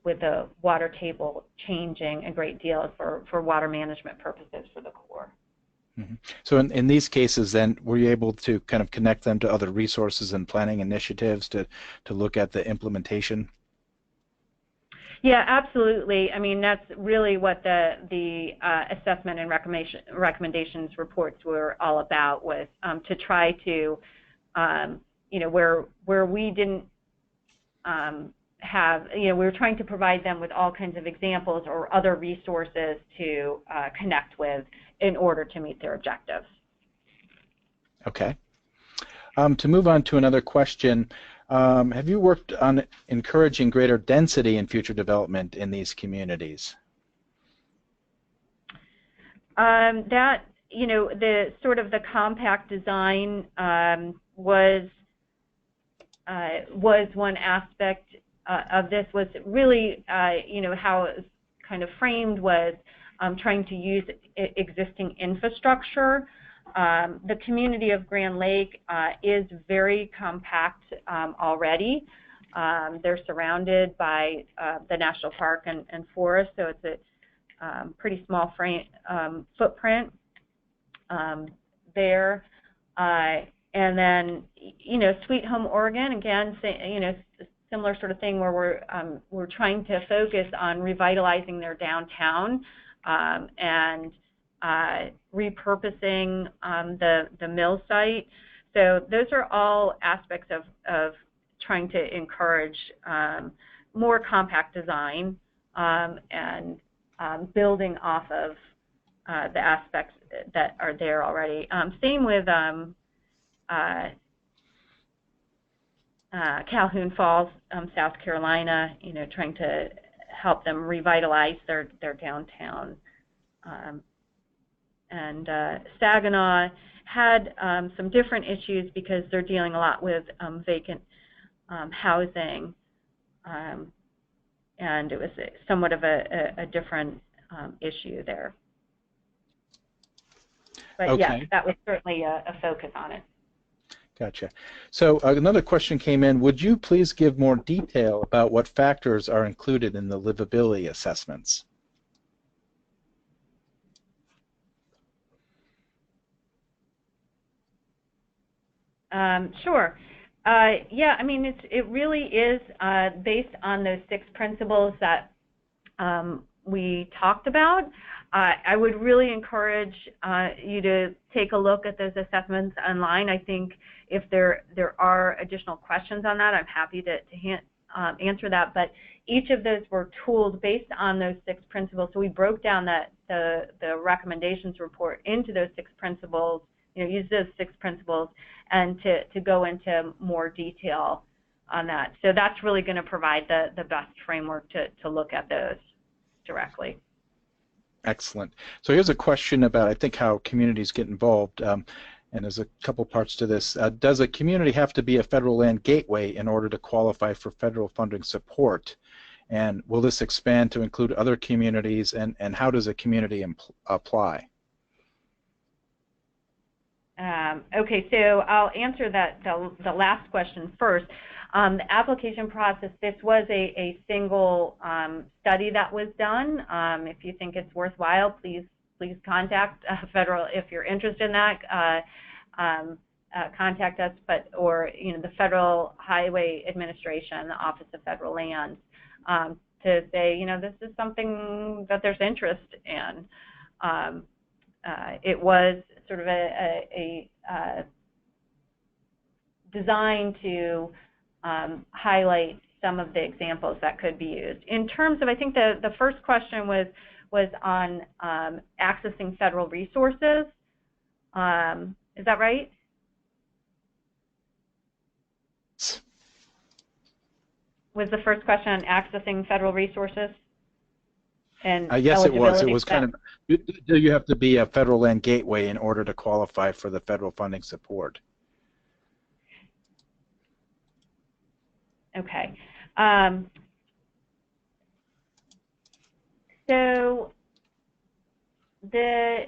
with the water table changing a great deal for water management purposes for the Corps. Mm-hmm. So in these cases then, were you able to kind of connect them to other resources and planning initiatives to look at the implementation? Yeah, absolutely. I mean, that's really what the assessment and recommendations reports were all about, was to try to, you know, where we didn't have, you know, we were trying to provide them with all kinds of examples or other resources to connect with in order to meet their objectives. Okay. To move on to another question, have you worked on encouraging greater density in future development in these communities? That, you know, the sort of the compact design was one aspect of this. Was really, you know, how it was kind of framed was trying to use existing infrastructure. The community of Grand Lake is very compact already. They're surrounded by the national park and forest, so it's a pretty small footprint there. And then, you know, Sweet Home, Oregon, again, you know, similar sort of thing where we're trying to focus on revitalizing their downtown and repurposing the mill site. So those are all aspects of trying to encourage more compact design and building off of the aspects that are there already. Same with Calhoun Falls, South Carolina, you know, trying to help them revitalize their downtown. And Saginaw had some different issues because they're dealing a lot with vacant housing, and it was somewhat of a different issue there. But okay. yeah, that was certainly a focus on it. Gotcha. So another question came in. Would you please give more detail about what factors are included in the livability assessments? Sure. Yeah, I mean, it really is based on those 6 principles that we talked about. I would really encourage you to take a look at those assessments online. I think if there are additional questions on that, I'm happy to answer that. But each of those were tools based on those 6 principles. So we broke down the recommendations report into those 6 principles. You know, use those 6 principles and to go into more detail on that. So that's really going to provide the best framework to look at those directly. Excellent. So here's a question about, I think, how communities get involved, and there's a couple parts to this. Does a community have to be a federal land gateway in order to qualify for federal funding support? And will this expand to include other communities, and how does a community apply? Okay, so I'll answer the last question first. The application process, this was a single study that was done. If you think it's worthwhile, please contact federal, if you're interested in that, contact us, or you know, the Federal Highway Administration, the Office of Federal Lands, to say, you know, this is something that there's interest in. It was sort of a designed to highlight some of the examples that could be used. In terms of, I think the first question was on accessing federal resources. Is that right? Was the first question on accessing federal resources? And yes, it was. It was kind of, do you have to be a federal land gateway in order to qualify for the federal funding support? Okay. So the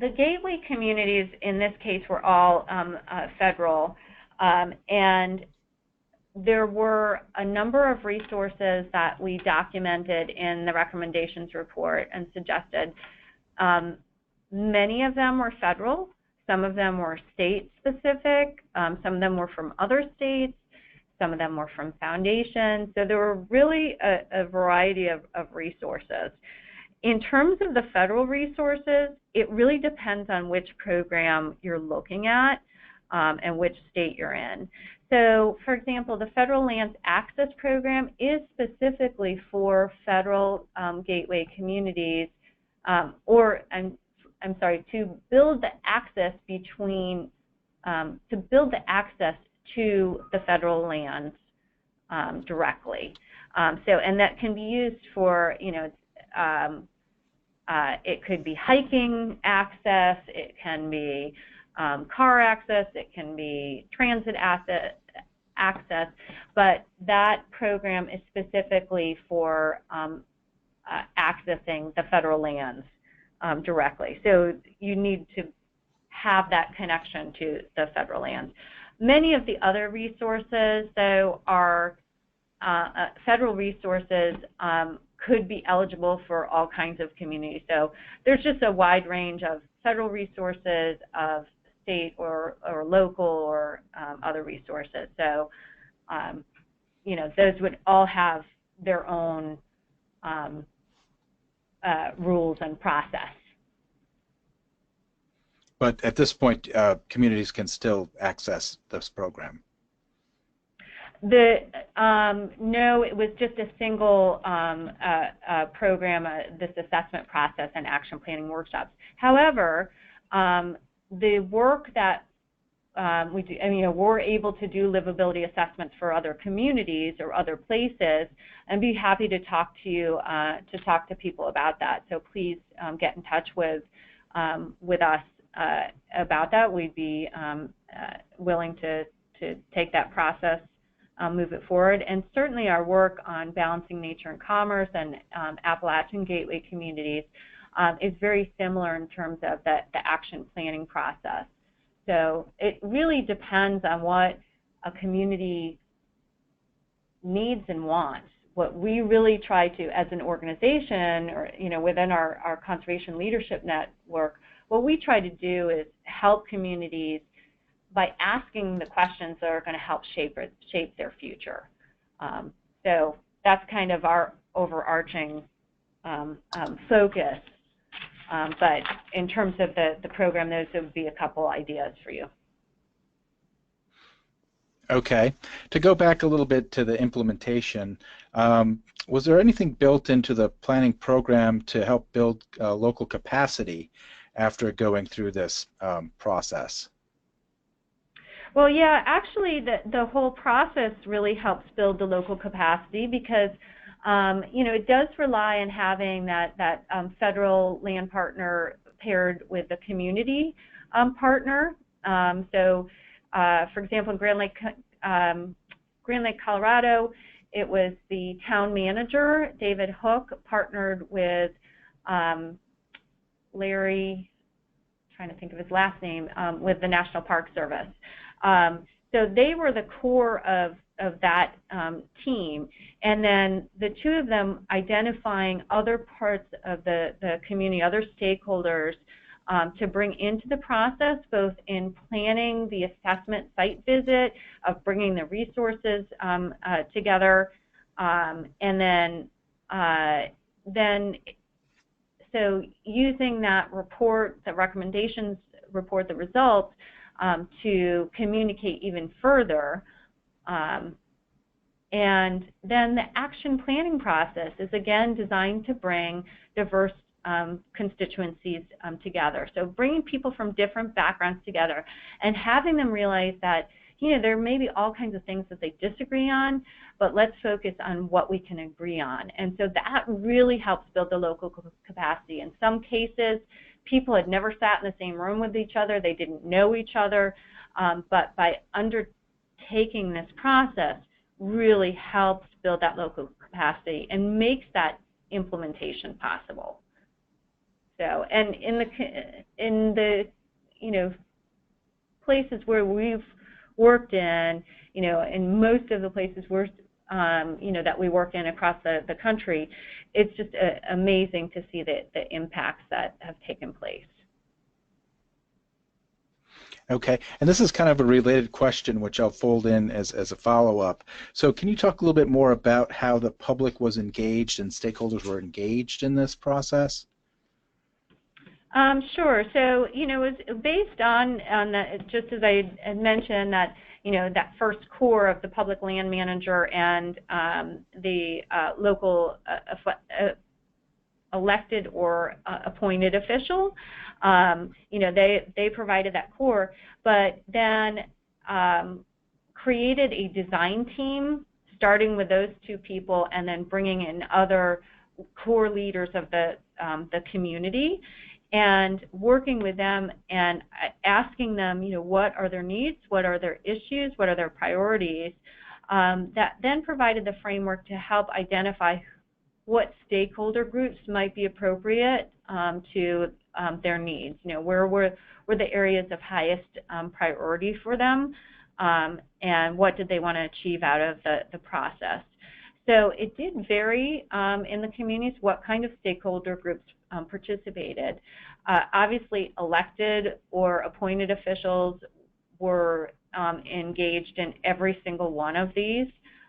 the gateway communities in this case were all federal, and there were a number of resources that we documented in the recommendations report and suggested. Many of them were federal, some of them were state specific, some of them were from other states, some of them were from foundations. So there were really a variety of resources. In terms of the federal resources, it really depends on which program you're looking at and which state you're in. So, for example, the Federal Lands Access Program is specifically for federal gateway communities, to build the access between, to build the access to the federal lands directly. And that can be used for, it could be hiking access, it can be car access, it can be transit access, but that program is specifically for accessing the federal lands directly. So you need to have that connection to the federal lands. Many of the other resources, though, are federal resources could be eligible for all kinds of communities. So there's just a wide range of federal resources, of state or local or other resources. So, those would all have their own rules and process. But at this point, communities can still access this program. No, it was just a single program, this assessment process and action planning workshops. However, the work that we do, we're able to do livability assessments for other communities or other places, and be happy to talk to you, to talk to people about that. So please get in touch with us about that. We'd be willing to take that process, move it forward. And certainly our work on balancing nature and commerce and Appalachian gateway communities is very similar in terms of the action planning process. So it really depends on what a community needs and wants. What we really try to, as an organization, or within our conservation leadership network, what we try to do is help communities by asking the questions that are going to help shape their future. So that's kind of our overarching focus. But in terms of the program, those would be a couple ideas for you. Okay. To go back a little bit to the implementation, was there anything built into the planning program to help build local capacity after going through this process? Well, yeah, actually the whole process really helps build the local capacity because it does rely on having that federal land partner paired with a community partner. So, for example, in Grand Lake, Colorado, it was the town manager, David Hook, partnered with Larry, trying to think of his last name, with the National Park Service. So they were the core of that team, and then the two of them identifying other parts of the community, other stakeholders to bring into the process, both in planning the assessment site visit, of bringing the resources together, and then so using that report, the recommendations report, the results, to communicate even further. And then the action planning process is again designed to bring diverse constituencies together. So bringing people from different backgrounds together and having them realize that there may be all kinds of things that they disagree on, but let's focus on what we can agree on. And so that really helps build the local capacity. In some cases, people had never sat in the same room with each other, they didn't know each other, but by undertaking this process really helps build that local capacity and makes that implementation possible. So, and in the places where we've worked in, in most of the places we're that we work in across the country, it's just amazing to see the impacts that have taken place. Okay, and this is kind of a related question, which I'll fold in as a follow-up. So can you talk a little bit more about how the public was engaged and stakeholders were engaged in this process? Sure. So, it was based on that, just as I had mentioned, that that first core of the public land manager and the local elected or appointed official. They provided that core, but then created a design team, starting with those two people, and then bringing in other core leaders of the community, and working with them and asking them, what are their needs, what are their issues, what are their priorities. That then provided the framework to help identify what stakeholder groups might be appropriate to their needs. Where were the areas of highest priority for them, and what did they want to achieve out of the process. So it did vary in the communities what kind of stakeholder groups participated. Obviously, elected or appointed officials were engaged in every single one of these.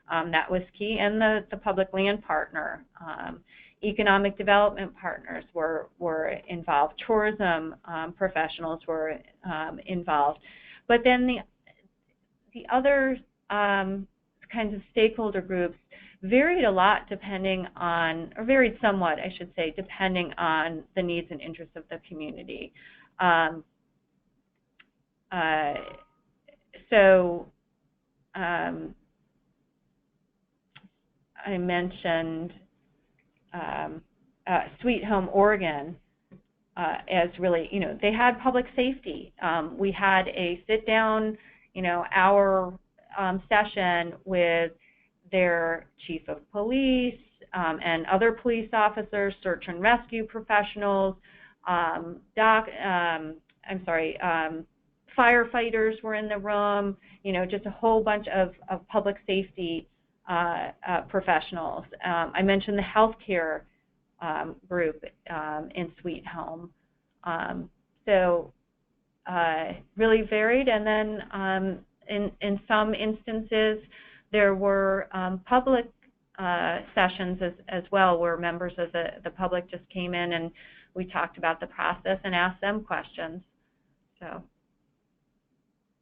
That was key, and the public land partner. Economic development partners were involved. Tourism professionals were involved. But then the other kinds of stakeholder groups varied a lot depending on, or varied somewhat, I should say, depending on the needs and interests of the community. I mentioned Sweet Home Oregon as really, they had public safety. We had a sit-down, hour session with their chief of police and other police officers, search and rescue professionals, firefighters were in the room, just a whole bunch of public safety professionals. I mentioned the healthcare group in Sweet Home. So really varied, and then in some instances there were public sessions as well, where members of the public just came in and we talked about the process and asked them questions. So.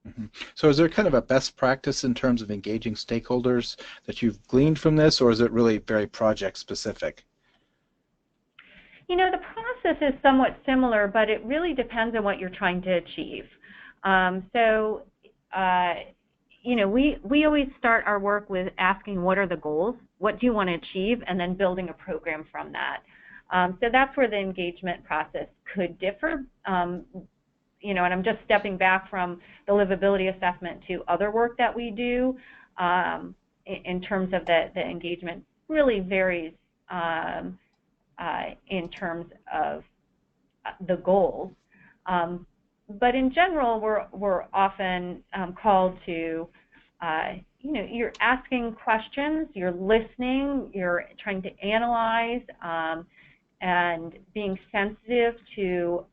Mm-hmm. So is there kind of a best practice in terms of engaging stakeholders that you've gleaned from this, or is it really very project specific? The process is somewhat similar, but it really depends on what you're trying to achieve. We always start our work with asking, what are the goals? What do you want to achieve? And then building a program from that. So that's where the engagement process could differ. And I'm just stepping back from the livability assessment to other work that we do in terms of the engagement really varies in terms of the goals. But in general, we're often called to, you're asking questions, you're listening, you're trying to analyze, and being sensitive to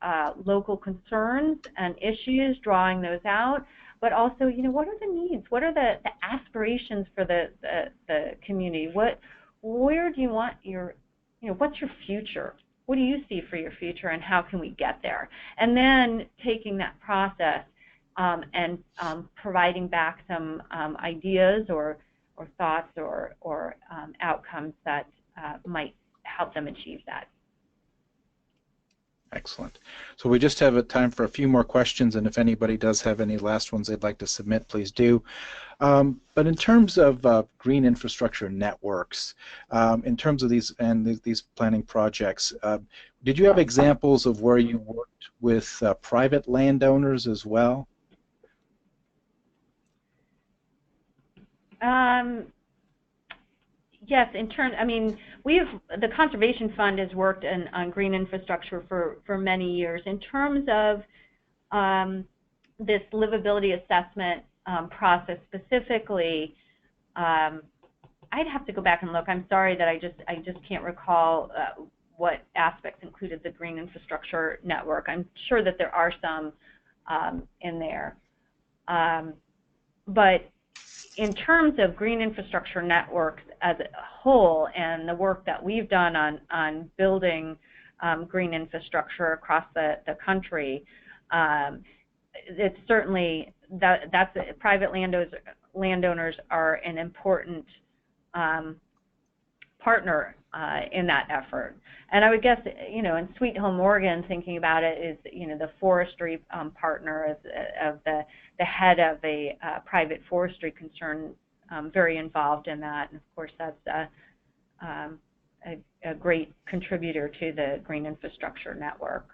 local concerns and issues, drawing those out, but also, what are the needs? What are the aspirations for the community? Where do you want your, what's your future? What do you see for your future, and how can we get there? And then taking that process and providing back some ideas or thoughts or outcomes that might help them achieve that. Excellent. So we just have time for a few more questions, and if anybody does have any last ones they'd like to submit, please do. But in terms of green infrastructure networks, in terms of these planning projects, did you have examples of where you worked with private landowners as well? Yes, I mean, the Conservation Fund has worked on green infrastructure for many years. In terms of this livability assessment process specifically, I'd have to go back and look. I'm sorry that I just can't recall what aspects included the green infrastructure network. I'm sure that there are some in there. But in terms of green infrastructure networks as a whole and the work that we've done on building green infrastructure across the country, it's certainly that's private landowners are an important partner in that effort. And I would guess, in Sweet Home, Oregon, thinking about it, is the forestry partner of the head of a private forestry concern, very involved in that, and of course that's a great contributor to the green infrastructure network.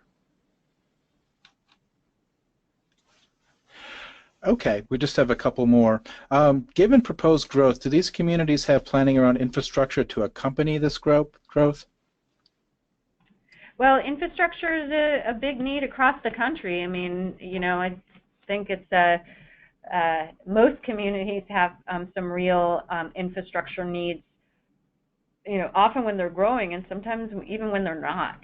Okay, we just have a couple more. Given proposed growth, do these communities have planning around infrastructure to accompany this growth? Well, infrastructure is a big need across the country. I mean, I think it's most communities have some real infrastructure needs, often when they're growing and sometimes even when they're not.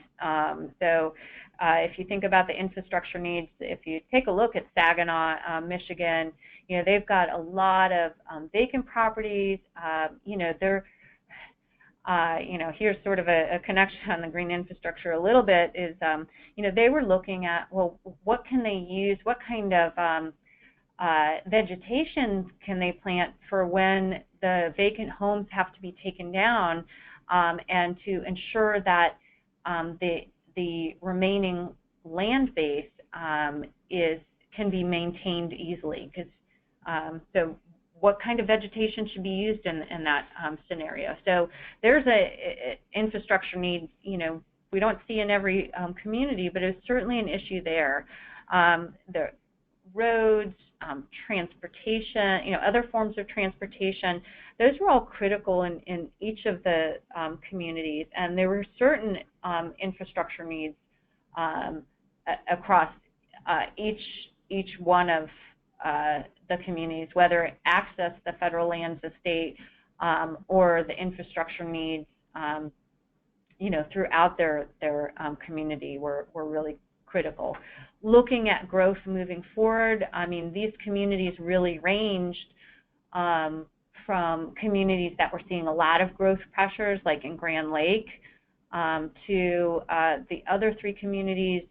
So if you think about the infrastructure needs, if you take a look at Saginaw, Michigan, they've got a lot of vacant properties. They're here's sort of a connection on the green infrastructure a little bit is, they were looking at, well, what can they use, what kind of vegetation can they plant for when the vacant homes have to be taken down, and to ensure that the remaining land base can be maintained easily. Because so what kind of vegetation should be used in that scenario? So there's a infrastructure need, we don't see in every community, but it's certainly an issue there. The roads, transportation, other forms of transportation, those were all critical in each of the communities, and there were certain infrastructure needs across each one of the communities, whether access the federal lands, the state, or the infrastructure needs, throughout their community were really critical. Looking at growth moving forward, I mean, these communities really ranged from communities that were seeing a lot of growth pressures, like in Grand Lake, to the other three communities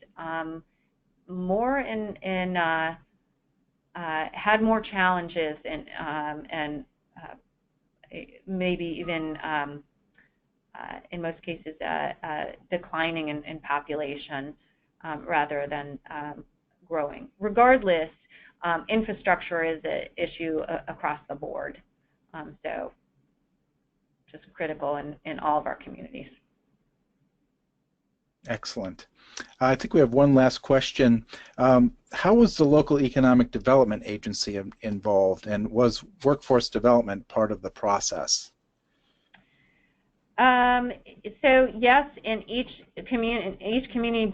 more had more challenges and maybe even in most cases declining in population rather than growing. Regardless, infrastructure is an issue across the board, so just critical in all of our communities. Excellent. I think we have one last question. How was the local economic development agency involved, and was workforce development part of the process? So yes, in each community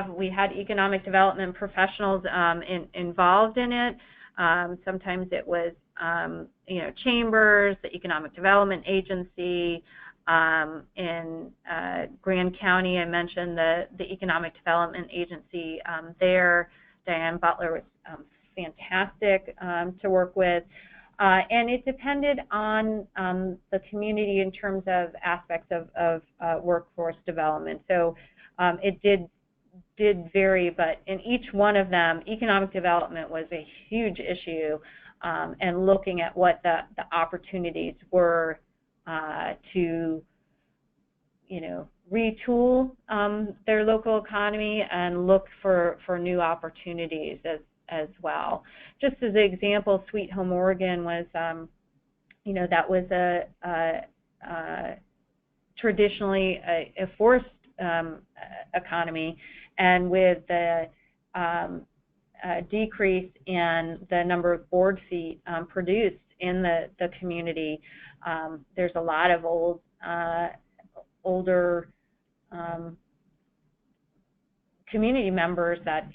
we had economic development professionals involved in it. Sometimes it was chambers, the economic development agency. In Grand County, I mentioned the economic development agency there. Diane Butler was fantastic to work with. And it depended on the community in terms of aspects of workforce development. So it did vary, but in each one of them, economic development was a huge issue, and looking at what the opportunities were to retool their local economy and look for new opportunities as well. Just as an example, Sweet Home, Oregon was, that was traditionally a forest economy, and with the decrease in the number of board feet produced in the community, There's a lot of older community members that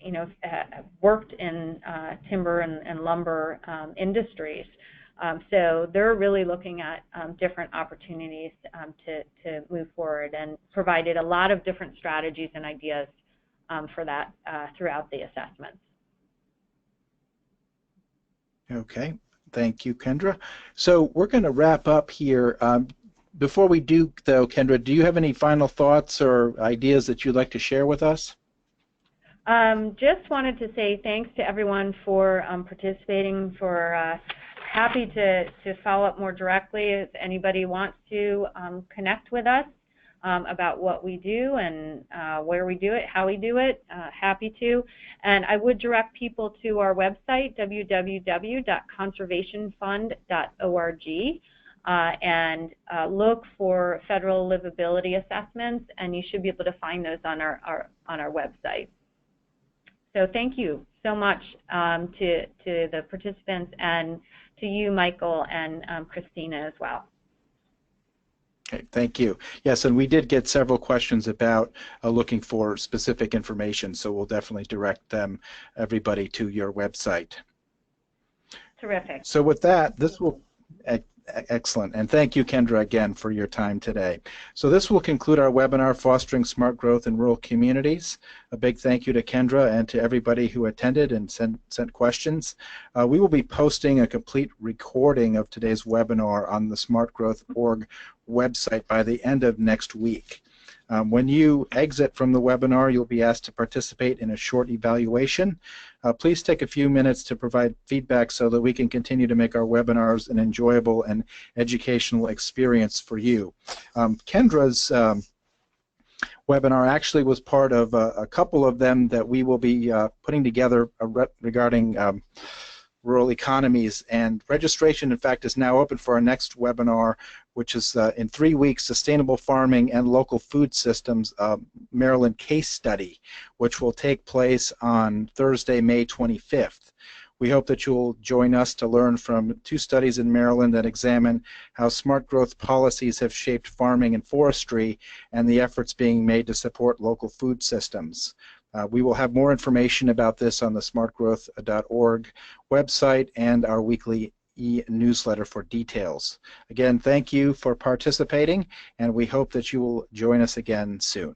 worked in timber and lumber industries. So they're really looking at different opportunities to move forward, and provided a lot of different strategies and ideas for that throughout the assessments. Okay, thank you, Kendra. So we're going to wrap up here. Before we do, though, Kendra, do you have any final thoughts or ideas that you'd like to share with us? Just wanted to say thanks to everyone for participating. Happy to follow up more directly if anybody wants to connect with us about what we do and where we do it, how we do it. Happy to. And I would direct people to our website, www.conservationfund.org, and look for federal livability assessments, and you should be able to find those on our website. So thank you so much to the participants, and to you, Michael, and Christina as well. Okay, thank you. Yes, and we did get several questions about looking for specific information, so we'll definitely direct everybody to your website. Terrific. So with that, this will... Excellent, and thank you, Kendra, again for your time today. So this will conclude our webinar, Fostering Smart Growth in Rural Communities. A big thank you to Kendra and to everybody who attended and sent questions. We will be posting a complete recording of today's webinar on the smartgrowth.org website by the end of next week. When you exit from the webinar, you'll be asked to participate in a short evaluation. Please take a few minutes to provide feedback so that we can continue to make our webinars an enjoyable and educational experience for you. Kendra's webinar actually was part of a couple of them that we will be putting together regarding rural economies, and registration, in fact, is now open for our next webinar, which is in 3 weeks, Sustainable Farming and Local Food Systems, Maryland Case Study, which will take place on Thursday, May 25th. We hope that you'll join us to learn from 2 studies in Maryland that examine how smart growth policies have shaped farming and forestry and the efforts being made to support local food systems. We will have more information about this on the smartgrowth.org website and our weekly e-newsletter for details. Again, thank you for participating, and we hope that you will join us again soon.